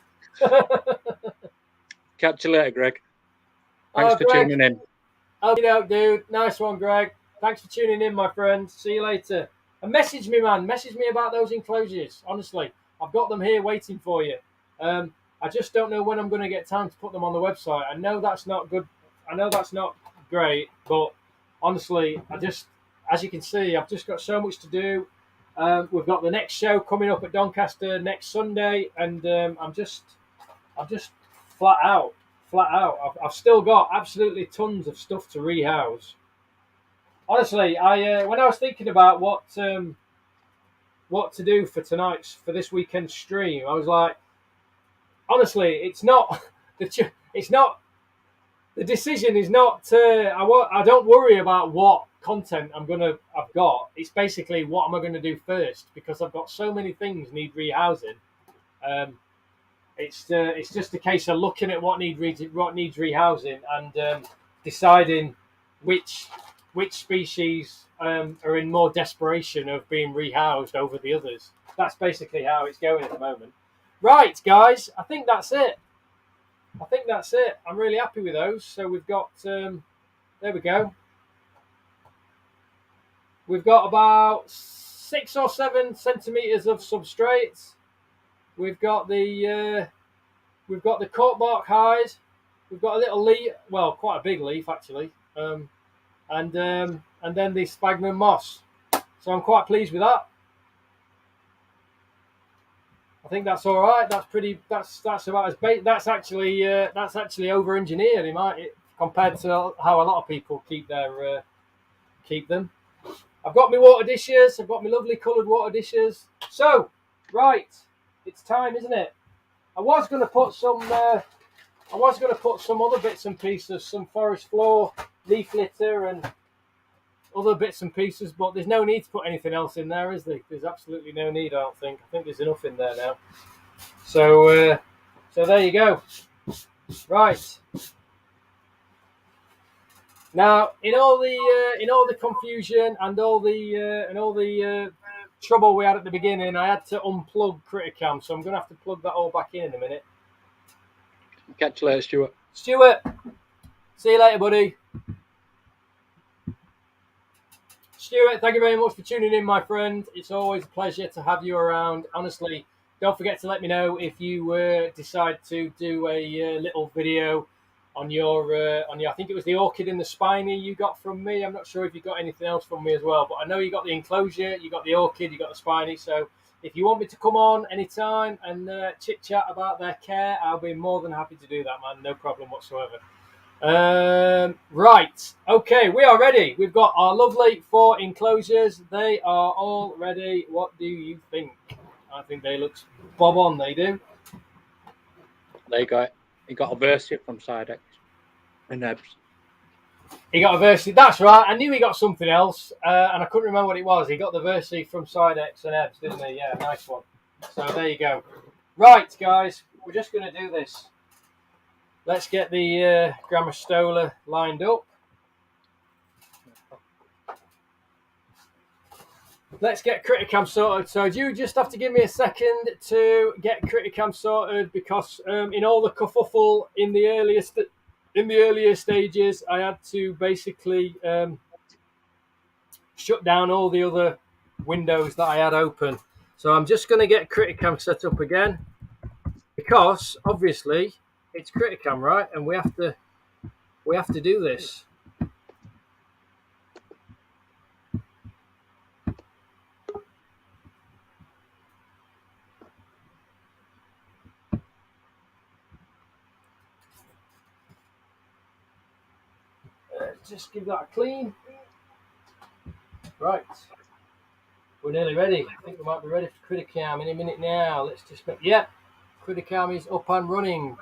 Catch you later, Greg. Thanks for tuning in. Okay, dude. Nice one, Greg. Thanks for tuning in, my friend. See you later. And message me, man. Message me about those enclosures. Honestly, I've got them here waiting for you. I just don't know when I'm going to get time to put them on the website. I know that's not good. I know that's not great, but honestly, as you can see, I've just got so much to do. We've got the next show coming up at Doncaster next Sunday, and I'm just flat out. I've still got absolutely tons of stuff to rehouse. Honestly, when I was thinking about what to do for this weekend stream, I was like, honestly, it's not the decision is not. I don't worry about what content I've got. It's basically what am I going to do first, because I've got so many things need rehousing. It's just a case of looking at what needs rehousing and deciding which species are in more desperation of being rehoused over the others. That's basically how it's going at the moment. Right, guys, I think that's it. I'm really happy with those. So we've got there we go. We've got about 6 or 7 centimeters of substrates. We've got the corkbark hide. We've got a little leaf, well, quite a big leaf actually, and then the sphagnum moss. So I'm quite pleased with that. I think that's all right. That's pretty. That's about as bait. That's actually over engineered. Compared to how a lot of people keep them. I've got my water dishes. I've got my lovely coloured water dishes. So, right, it's time, isn't it? I was going to put some other bits and pieces, some forest floor, leaf litter, and other bits and pieces, but there's no need to put anything else in there, is there? There's absolutely no need, I don't think. I think there's enough in there now. So there you go. Right. Now, in all the confusion and all the trouble we had at the beginning, I had to unplug Criticam, so I'm going to have to plug that all back in a minute. Catch you later, Stuart. Stuart, see you later, buddy. Stuart, thank you very much for tuning in, my friend. It's always a pleasure to have you around. Honestly, don't forget to let me know if you decide to do a little video I think it was the orchid and the spiny you got from me. I'm not sure if you got anything else from me as well, but I know you got the enclosure, you got the orchid, you got the spiny. So if you want me to come on anytime and chit chat about their care, I'll be more than happy to do that, man. No problem whatsoever. Right, okay, we are ready. We've got our lovely 4 enclosures. They are all ready. What do you think? I think they look bob on. They do. He got a Versi from Sidex and Ebs. He got a Versi. That's right. I knew he got something else, and I couldn't remember what it was. He got the Versi from Sidex and Ebs, didn't he? Yeah, nice one. So there you go. Right, guys, we're just going to do this. Let's get the Grammostola lined up. Let's get Criticam sorted. So you just have to give me a second to get Criticam sorted, because in all the kerfuffle in the earlier stages, I had to basically shut down all the other windows that I had open. So I'm just going to get Criticam set up again, because obviously it's Criticam, right? And we have to do this. Just give that a clean. Right. We're nearly ready. I think we might be ready for Criticam any minute now. Let's just Criticam is up and running.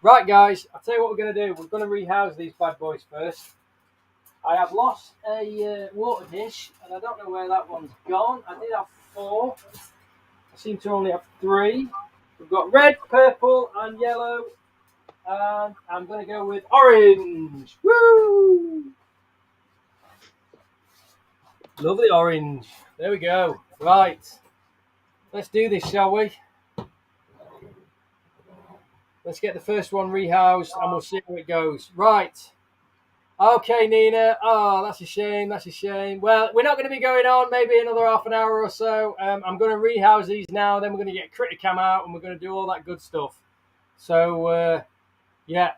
Right, guys, I'll tell you what we're going to do. We're going to rehouse these bad boys first. I have lost a water dish, and I don't know where that one's gone. I did have 4. I seem to only have 3. We've got red, purple, and yellow. And I'm going to go with orange. Woo! Lovely orange. There we go. Right. Let's do this, shall we? Let's get the first one rehoused and we'll see how it goes. Right. Okay, Nina. Oh, that's a shame. That's a shame. Well, we're not going to be going on maybe another half an hour or so. I'm going to rehouse these now. Then we're going to get Criticam out and we're going to do all that good stuff. So, yeah.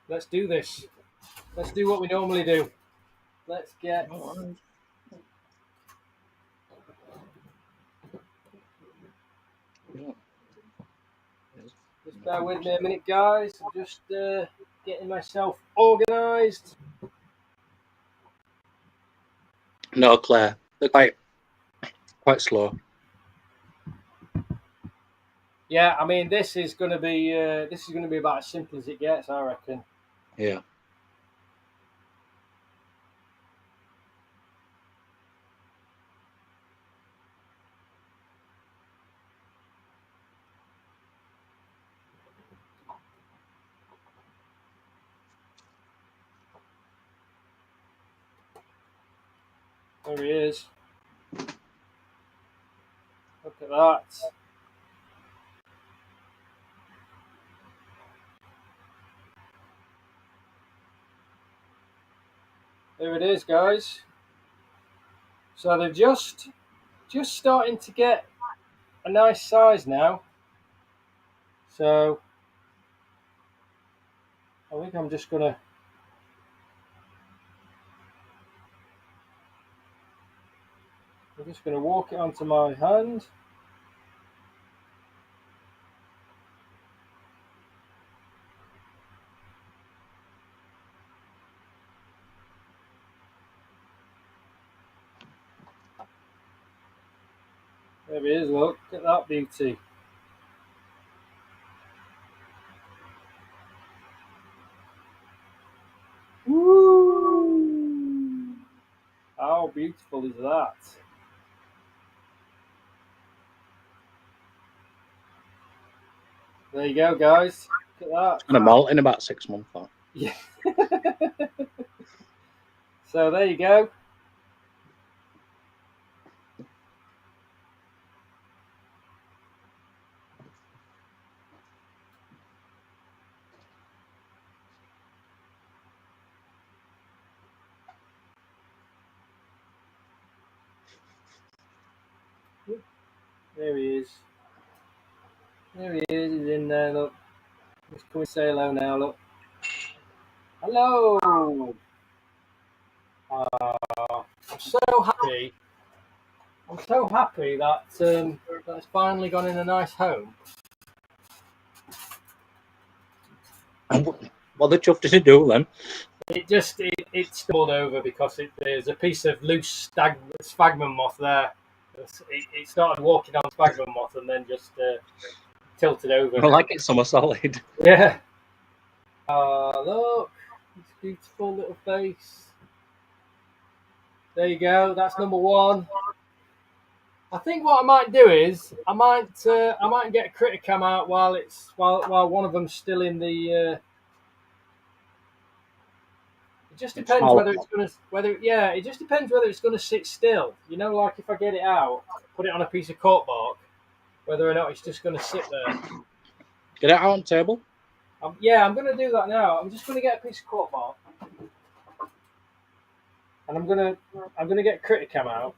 Let's do this. Let's do what we normally do. Let's get... Just bear with me a minute, guys. I'm just getting myself organised. No, Claire. They're quite slow. Yeah, I mean, this is going to be about as simple as it gets, I reckon. Yeah. There he is. Look at that. There it is, guys. So they're just starting to get a nice size now. So I think I'm just gonna walk it onto my hand. There he is, look at that beauty. Woo! How beautiful is that? There you go, guys. Look at that. It's going to molt in about 6 months. Yeah. So there you go. There he is. There he is. He's in there. Look. Let's come and say hello now. Look. Hello. I'm so happy. I'm so happy that that it's finally gone in a nice home. What the chuff did it do then? It stumbled over because there's a piece of loose sphagnum moth there. It started walking on sphagnum moth and then just tilted over. I like it summer solid. Yeah. Look, it's a beautiful little face. There you go. That's number one. I think what I might do is I might get Criticam out while one of them's still in the. It just depends whether it's gonna it just depends whether it's gonna sit still. You know, like if I get it out, put it on a piece of corkbark, whether or not it's just gonna sit there. Get it out on the table. Yeah, I'm gonna do that now. I'm just gonna get a piece of corkbark, and I'm gonna get Criticam out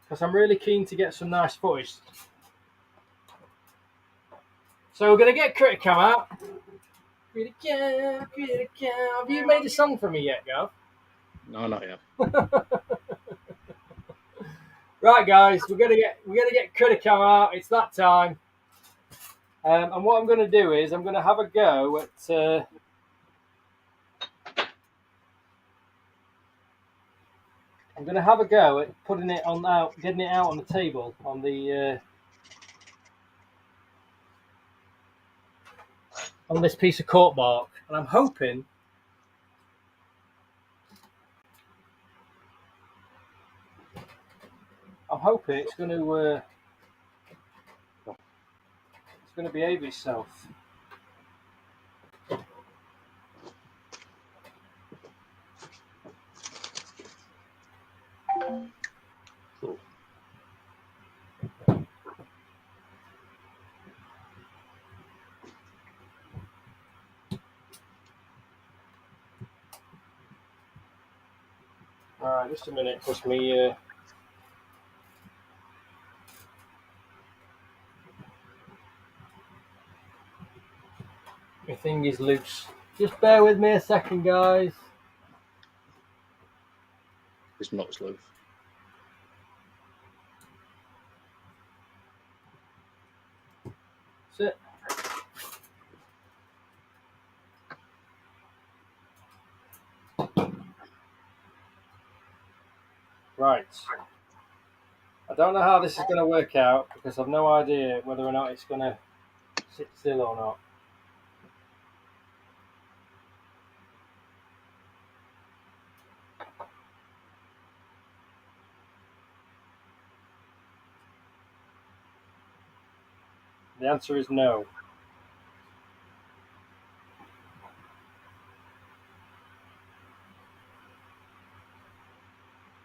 because I'm really keen to get some nice footage. So we're gonna get Criticam out. Criticam. Have you made a song for me yet, Gav? No, not yet. Right, guys, we're gonna get Criticam out. It's that time. And what I'm going to do is I'm going to have a go at putting it getting it out on the table on this piece of corkbark, and I'm hoping it's going to behave itself. All right, just a minute, because my thing is loose. Just bear with me a second, guys. It's not loose. Sit. Right. I don't know how this is going to work out because I've no idea whether or not it's going to sit still or not. The answer is no.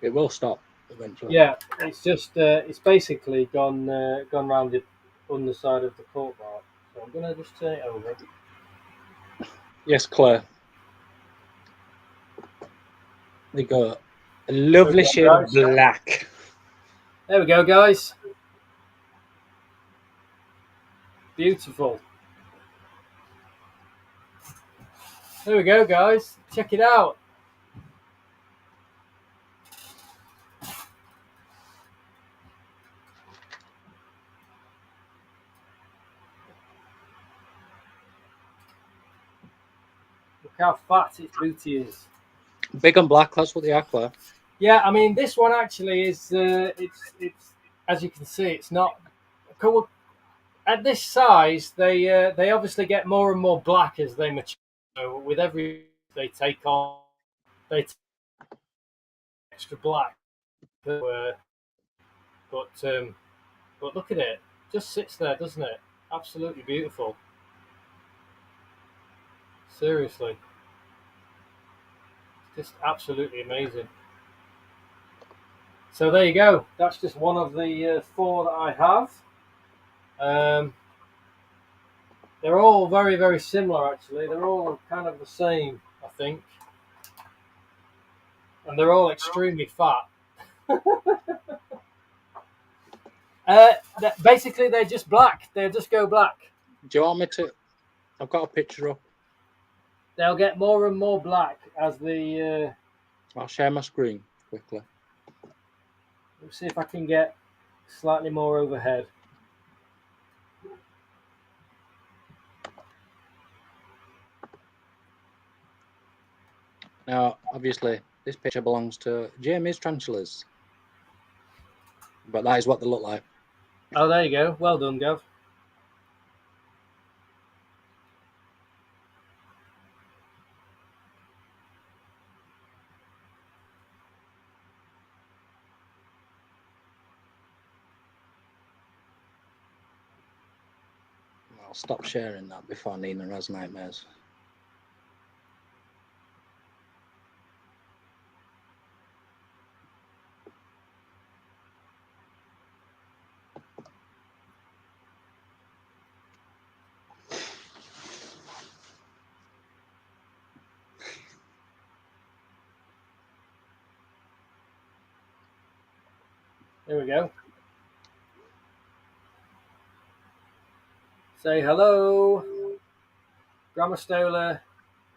It will stop eventually. Yeah, it's just it's basically gone round the underside of the corkbark. So I'm gonna just turn it over. Yes, Claire. They got a lovely shade of black. There we go, guys. Beautiful. There we go, guys. Check it out. Look how fat its booty is. Big and black, that's what they are, Claire. Yeah, I mean this one actually is it's as you can see, it's not at this size. They obviously get more and more black as they mature. With every they take on, they take extra black. But look at it, just sits there, doesn't it? Absolutely beautiful. Seriously, just absolutely amazing. So there you go. That's just one of the 4 that I have. They're all very, very similar, actually. They're all kind of the same, I think. And they're all extremely fat. Basically, they're just black. They'll just go black. Do you want me to? I've got a picture up. They'll get more and more black as the. I'll share my screen quickly. Let's see if I can get slightly more overhead. Now, obviously, this picture belongs to Jamie's tarantulas, but that is what they look like. Oh, there you go. Well done, Gav. I'll stop sharing that before Nina has nightmares. There we go. Say hello, Grammostola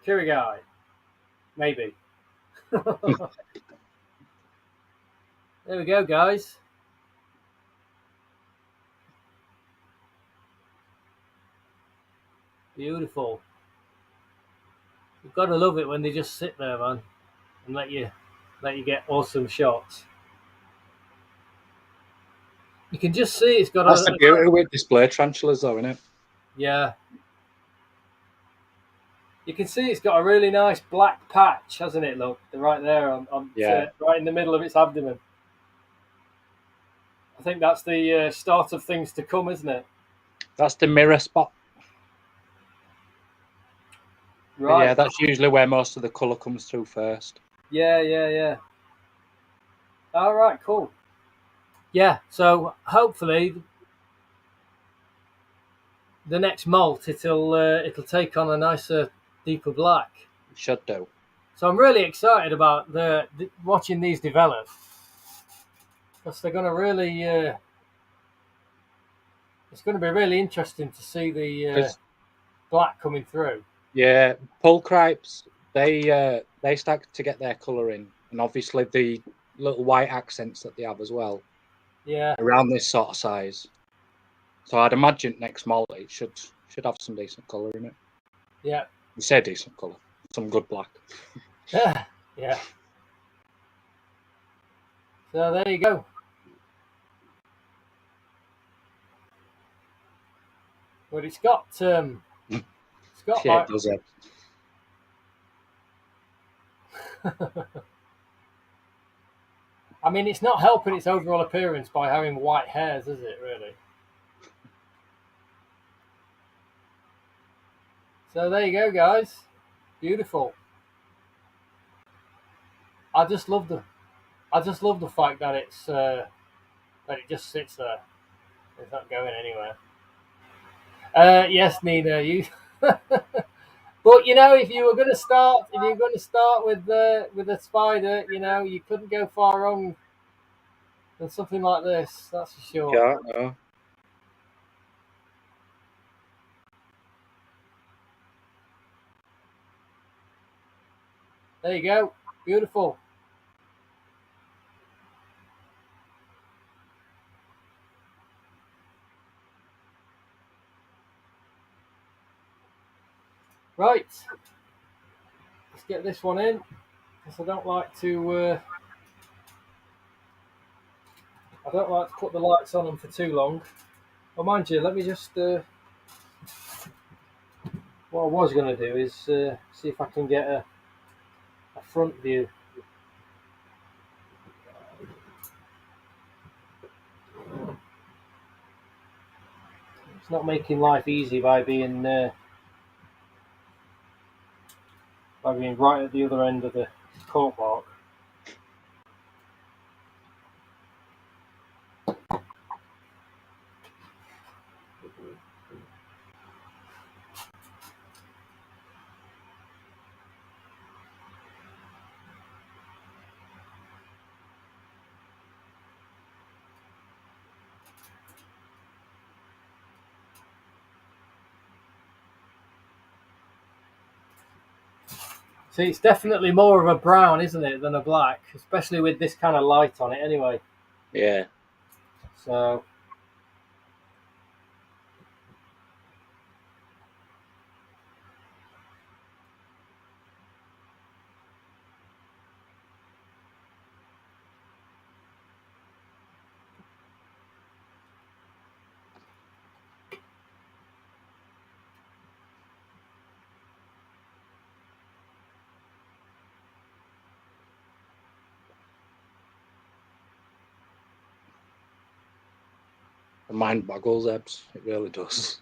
quirogai. Maybe. There we go, guys. Beautiful. You've got to love it when they just sit there, man, and let you get awesome shots. You can just see it's got That's the beauty with display tarantulas, though, isn't it? Yeah. You can see it's got a really nice black patch, hasn't it? Look, right there right in the middle of its abdomen. I think that's the start of things to come, isn't it? That's the mirror spot. Right. But yeah, that's usually where most of the colour comes through first. Yeah. All right, cool. Yeah, so hopefully the next molt it'll take on a nicer, deeper black. It should do. So I'm really excited about watching these develop, because they're going to really. It's going to be really interesting to see the black coming through. Yeah, pulchripes, they start to get their colour in, and obviously the little white accents that they have as well. Yeah. Around this sort of size. So I'd imagine next molt it should have some decent colour in it. Yeah. You say decent colour, some good black. Yeah. So there you go. But it's got yeah, like, it does it. I mean, it's not helping its overall appearance by having white hairs, is it, really? So there you go, guys. Beautiful. I just love the fact that that it just sits there. It's not going anywhere. Yes, Nina, you. But you know, if you're going to start with a spider, you know, you couldn't go far wrong than something like this. That's for sure. Yeah, no. There you go. Beautiful. Right. Let's get this one in, because I don't like to put the lights on them for too long. Well, mind you, let me just what I was going to do is see if I can get a front view. It's not making life easy by being right at the other end of the cork bark. See, it's definitely more of a brown, isn't it, than a black, especially with this kind of light on it anyway. Yeah. So, The mind boggles, Ebbs. It really does.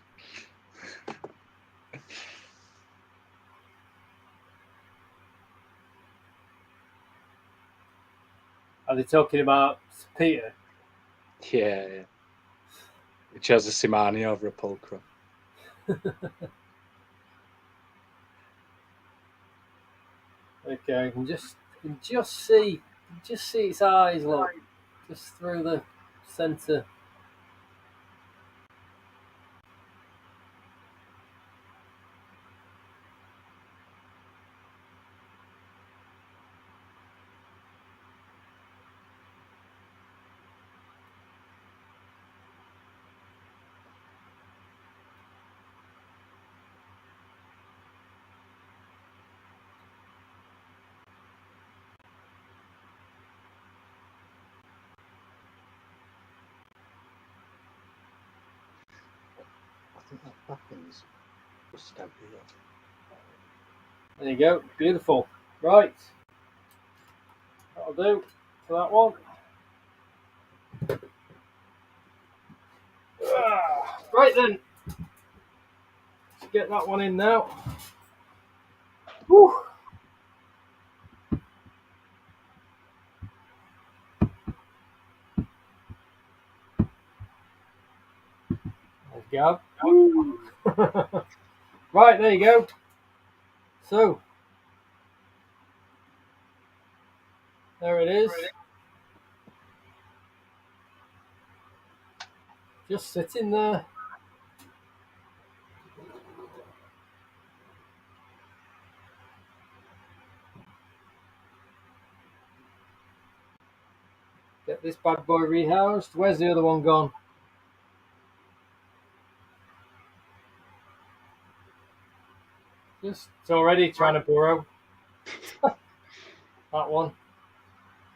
are they talking about Peter? Yeah, yeah. It shows a Simani over a pulcra. Okay, you can just see its eyes, look, just through the centre. I think that happens just down here. There you go, beautiful. Right, that'll do for that one. Right then, let's get that one in now. Whew. There we go. Right, there you go. So, there it is. Just sitting there. Get this bad boy rehoused. Where's the other one gone? It's already trying to burrow. That one.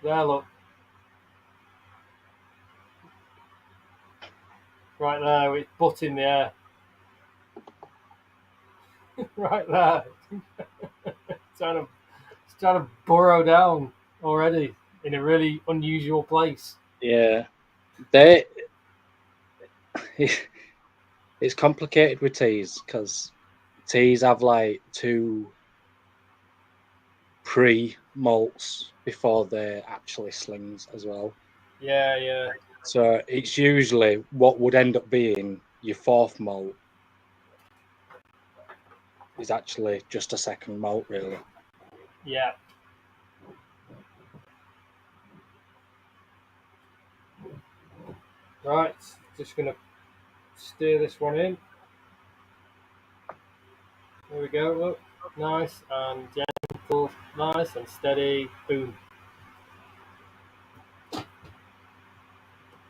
There, look. Right there, with its butt in the air. Right there. It's trying to burrow down already in a really unusual place. Yeah. It's complicated with teas because teas have like two pre-malts before they're actually slings as well. Yeah, yeah. So it's usually what would end up being your fourth malt is actually just a second malt, really. Yeah. Right, just going to steer this one in. There we go, look. Nice and gentle, nice and steady. Boom.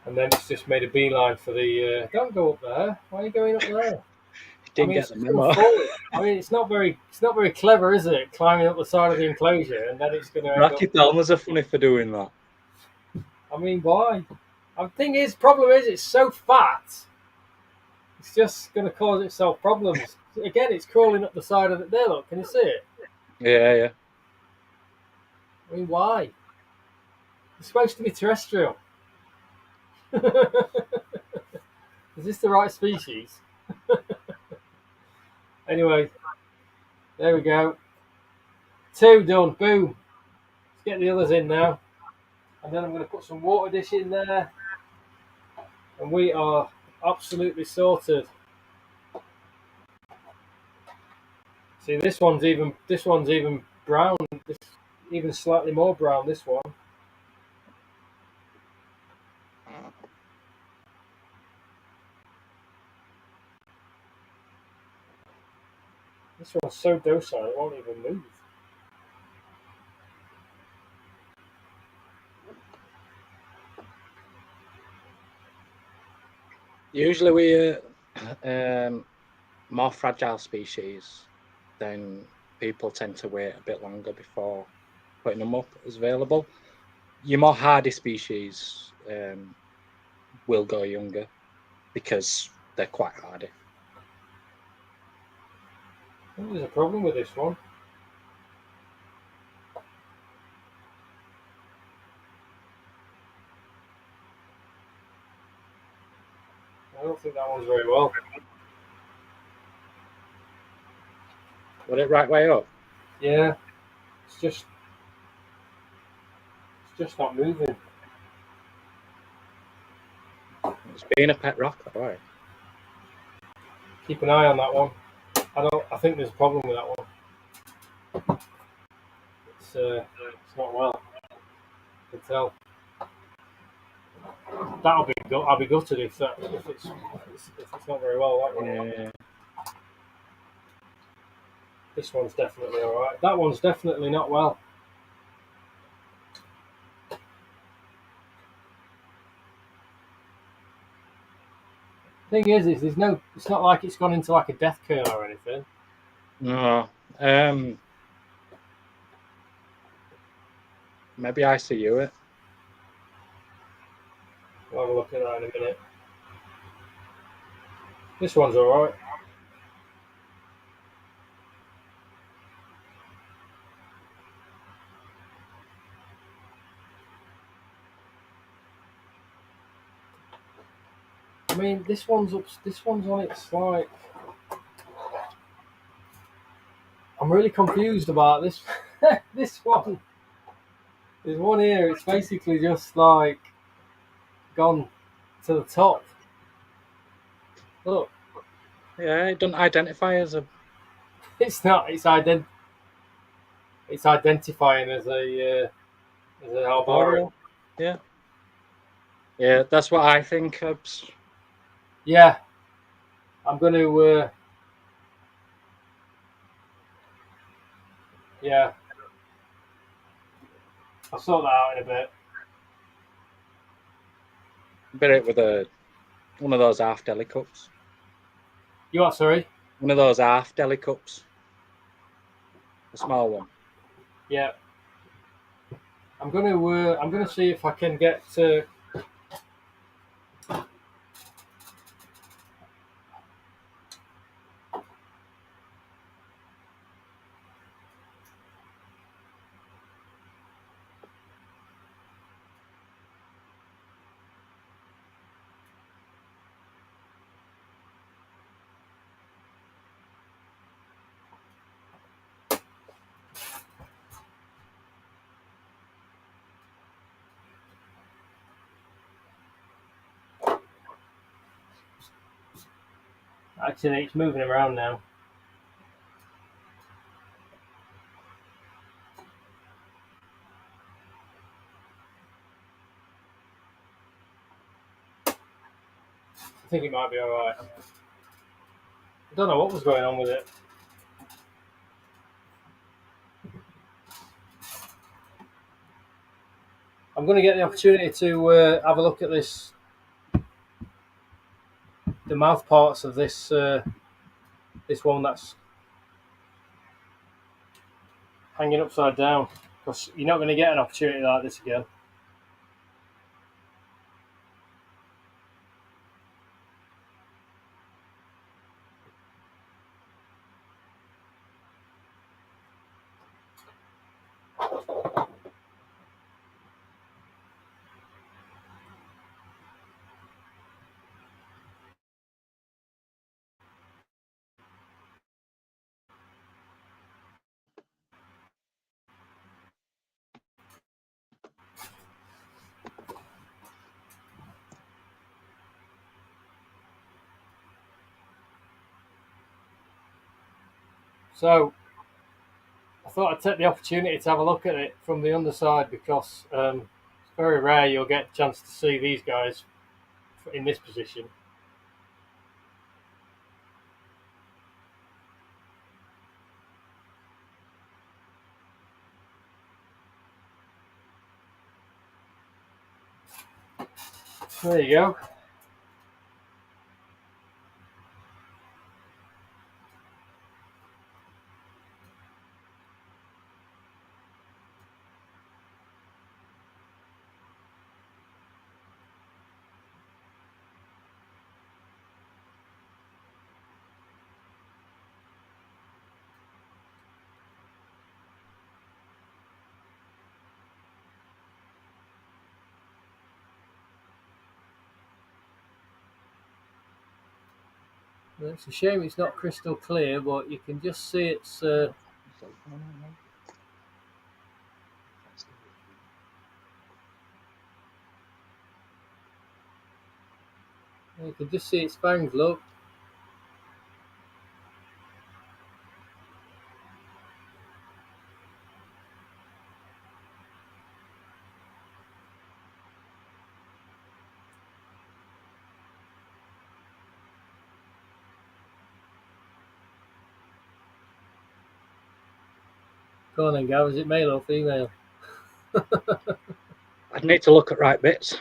And then it's just made a beeline for the. Don't go up there. Why are you going up there? You I didn't mean, get it's the just going to memo. fall. I mean, it's not very clever, is it? Climbing up the side of the enclosure and then it's going to end up. Brachythelmas are funny for doing that. I mean, why? The thing is, problem is, it's so fat. It's just going to cause itself problems. Again, it's crawling up the side of the. There, look. Can you see it? Yeah, yeah. I mean, why? It's supposed to be terrestrial. Is this the right species? Anyway, there we go. 2 done. Boom. Let's get the others in now. And then I'm going to put some water dish in there. And we are absolutely sorted. See, this one's even brown. This even slightly more brown. This one. This one's so docile it won't even move. Usually we more fragile species, then people tend to wait a bit longer before putting them up as available. Your more hardy species will go younger because they're quite hardy. I think there's a problem with this one. I don't think that one's very well. Got it right way up? Yeah, it's just not moving. It's being a pet rock, all right. Keep an eye on that one. I think there's a problem with that one. It's not well. I can tell. I'll be gutted if it's not very well. That one. Yeah. This one's definitely all right. That one's definitely not well. Thing is there's no. It's not like it's gone into like a death curl or anything. No. Maybe I see you it. We'll have a look at that in a minute. This one's all right. I mean, this one's up. This one's on its like. I'm really confused about this. This one. There's one here. It's basically just like gone to the top. Look, Yeah, it doesn't identify as a. it's not. It's identifying as a arboreal. Yeah. Yeah, that's what I think. Yeah, I'm going to. Yeah, I'll sort that out in a bit. Bit it with one of those half deli cups. You what? Sorry. One of those half deli cups. A small one. Yeah. I'm gonna see if I can get. Actually, it's moving around now. I think it might be all right. I don't know what was going on with it. I'm going to get the opportunity to have a look at this, the mouth parts of this this one that's hanging upside down, because you're not going to get an opportunity like this again. So I thought I'd take the opportunity to have a look at it from the underside, because it's very rare you'll get a chance to see these guys in this position. There you go. It's a shame it's not crystal clear, but you can just see it's. You can just see its fangs. Look. Go on then, Gav. Is it male or female? I'd need to look at right bits.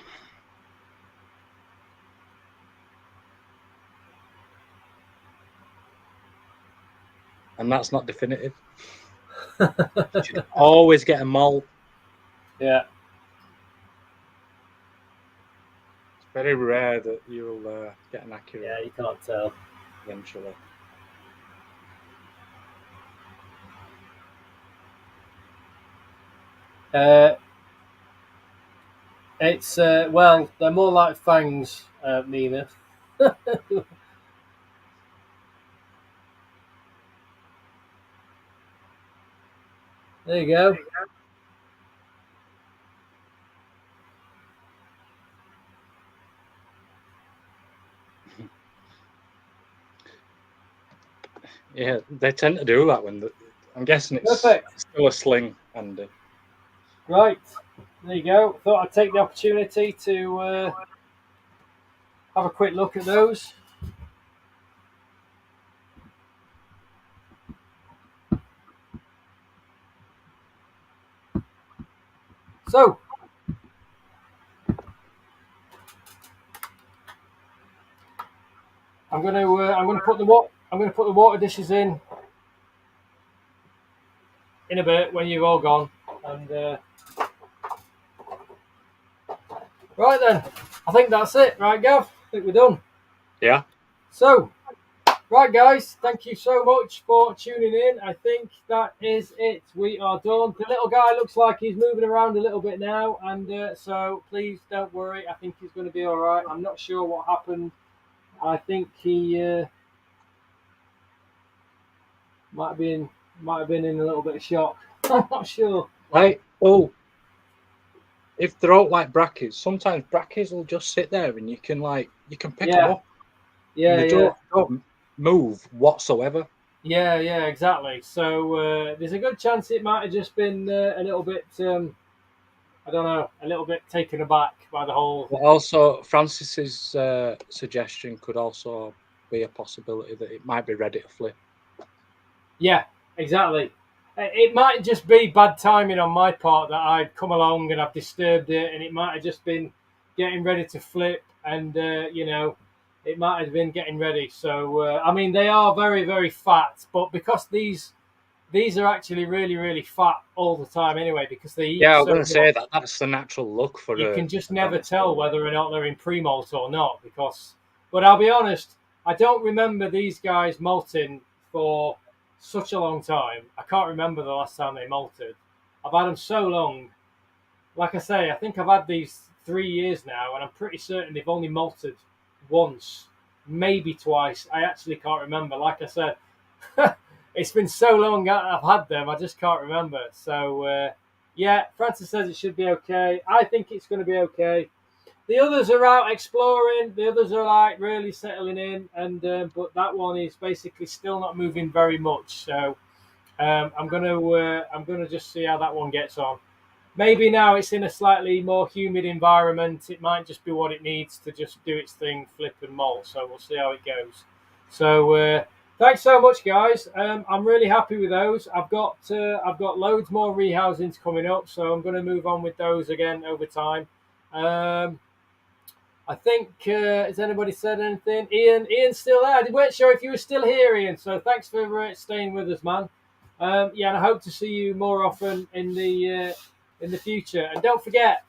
And that's not definitive. You should always get a molt. Yeah. It's very rare that you'll get an accurate. Yeah, you can't tell. Eventually. It's well, they're more like fangs, Nina. There you go. Yeah, they tend to do that when I'm guessing it's still a sling, Andy. Right, there you go. Thought I'd take the opportunity to have a quick look at those. So, I'm going to put the water dishes in a bit when you've all gone. And right then, I think that's it. Right, Gav? I think we're done. Yeah. So, right, guys, thank you so much for tuning in. I think that is it. We are done. The little guy looks like he's moving around a little bit now, and so please don't worry. I think he's going to be all right. I'm not sure what happened. I think he might have been in a little bit of shock. I'm not sure. If they're out like brackies, sometimes brackies will just sit there and you can pick them up. Yeah, they don't move whatsoever. Yeah, exactly. So there's a good chance it might have just been a little bit, I don't know, a little bit taken aback by the whole. But also, Francis's suggestion could also be a possibility that it might be ready to flip. Yeah, exactly. It might just be bad timing on my part that I've come along and I've disturbed it, and it might have just been getting ready to flip, and it might have been getting ready. So I mean, they are very, very fat, but because these are actually really, really fat all the time anyway, because they eat. Yeah, I was going to say that's the natural look for. You can just never tell whether or not they're in pre-molt or not, but I'll be honest, I don't remember these guys molting for such a long time. I can't remember the last time they molted. I've had them so long. Like I say, I think I've had these 3 years now, and I'm pretty certain they've only molted once, maybe twice. I actually can't remember. Like I said, it's been so long I've had them, I just can't remember. So, yeah, Francis says it should be okay. I think it's going to be okay. The others are out exploring. The others are like really settling in, and but that one is basically still not moving very much. So I'm gonna just see how that one gets on. Maybe now it's in a slightly more humid environment, it might just be what it needs to just do its thing, flip and molt. So we'll see how it goes. So thanks so much, guys. I'm really happy with those. I've got loads more rehousings coming up, so I'm going to move on with those again over time. I think has anybody said anything? Ian's still there. I weren't sure if you were still here, Ian. So thanks for staying with us, man. Yeah, and I hope to see you more often in the future. And don't forget,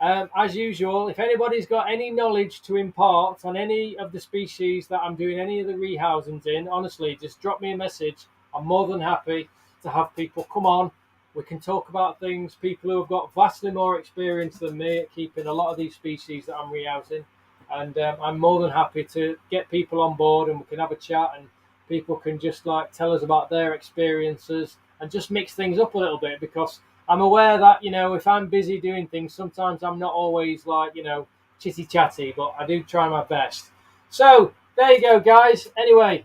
as usual, if anybody's got any knowledge to impart on any of the species that I'm doing any of the rehousings in, honestly, just drop me a message. I'm more than happy to have people come on. We can talk about things, people who have got vastly more experience than me at keeping a lot of these species that I'm rehousing. and I'm more than happy to get people on board, and we can have a chat, and people can just like tell us about their experiences and just mix things up a little bit, because I'm aware that, you know, if I'm busy doing things, sometimes I'm not always like, you know, chitty chatty, but I do try my best. So there you go, guys. Anyway,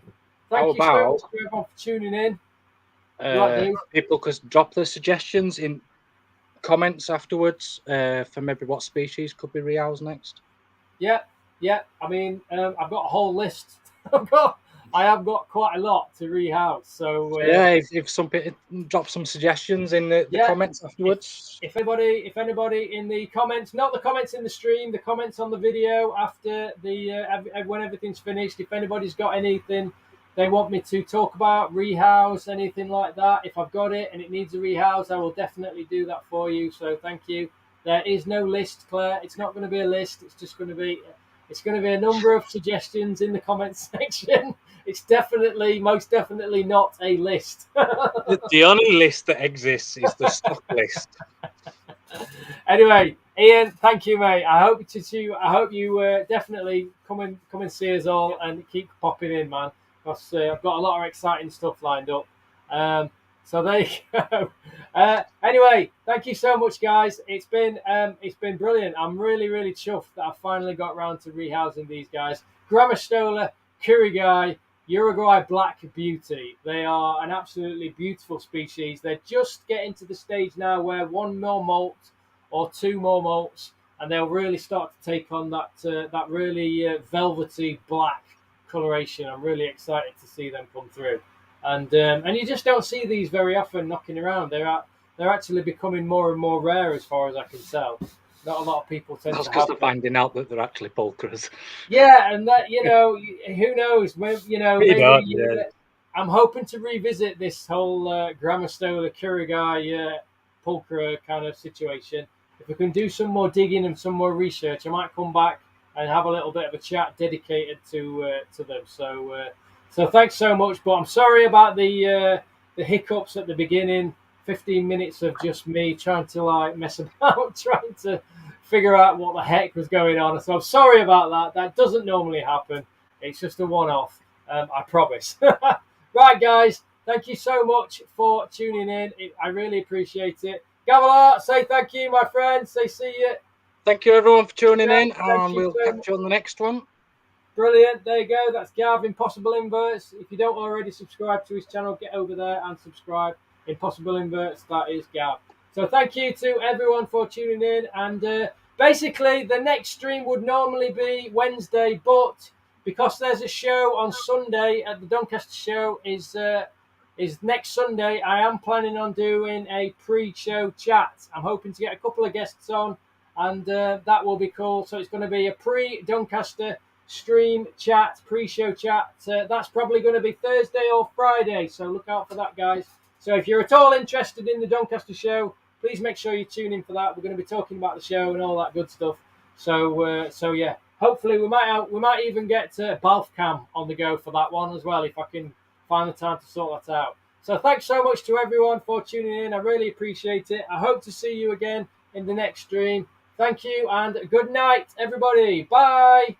How thank you so about much to everyone for tuning in. You like these? people could drop their suggestions in comments afterwards for maybe what species could be rehoused next? Yeah, yeah. I mean, I've got a whole list. I have got quite a lot to rehouse. So Yeah, if some people drop some suggestions in the yeah, comments if afterwards. if anybody in the comments, not the comments in the stream, the comments on the video after the when everything's finished, if anybody's got anything they want me to talk about, rehouse, anything like that, if I've got it and it needs a rehouse, I will definitely do that for you. So thank you. There is no list, Claire. It's not going to be a list. It's going to be a number of suggestions in the comments section. It's definitely, most definitely not a list. The only list that exists is the stock list. Anyway, Ian, thank you, mate. I hope you definitely come and see us all and keep popping in, man. Because I've got a lot of exciting stuff lined up. So there you go. Anyway, thank you so much, guys. It's been brilliant. I'm really chuffed that I finally got around to rehousing these guys. Grammostola quirogai, Uruguay Black Beauty. They are an absolutely beautiful species. They're just getting to the stage now where one more molt or two more molts, and they'll really start to take on that really velvety black coloration. I'm really excited to see them come through, and you just don't see these very often knocking around. They're actually becoming more and more rare, as far as I can tell. Not a lot of people tend That's to because have they're them. finding out that they're actually pulchras. Yeah, and that, you know, who knows? You know, We maybe don't, yeah. I'm hoping to revisit this whole Grammostola quirogai pulchra kind of situation. If we can do some more digging and some more research, I might come back and have a little bit of a chat dedicated to them. So thanks so much. But I'm sorry about the hiccups at the beginning. 15 minutes of just me trying to like mess about, trying to figure out what the heck was going on. So I'm sorry about that. That doesn't normally happen. It's just a one-off. I promise. Right, guys. Thank you so much for tuning in. I really appreciate it. Gavilar, say thank you, my friend. Say see you. Thank you, everyone, for tuning Yeah, in, thank and you we'll so catch much. you on the next one. Brilliant. There you go. That's Gav, Impossible Inverts. If you don't already subscribe to his channel, get over there and subscribe. Impossible Inverts, that is Gav. So thank you to everyone for tuning in. And basically, the next stream would normally be Wednesday, but because there's a show on Sunday at the Doncaster show is next Sunday, I am planning on doing a pre-show chat. I'm hoping to get a couple of guests on, and that will be cool. So it's going to be a pre-Doncaster stream chat, pre-show chat. That's probably going to be Thursday or Friday, so look out for that, guys. So if you're at all interested in the Doncaster show, please make sure you tune in for that. We're going to be talking about the show and all that good stuff. So yeah, hopefully we might even get Balfcam on the go for that one as well, if I can find the time to sort that out. So thanks so much to everyone for tuning in. I really appreciate it. I hope to see you again in the next stream. Thank you and good night, everybody. Bye.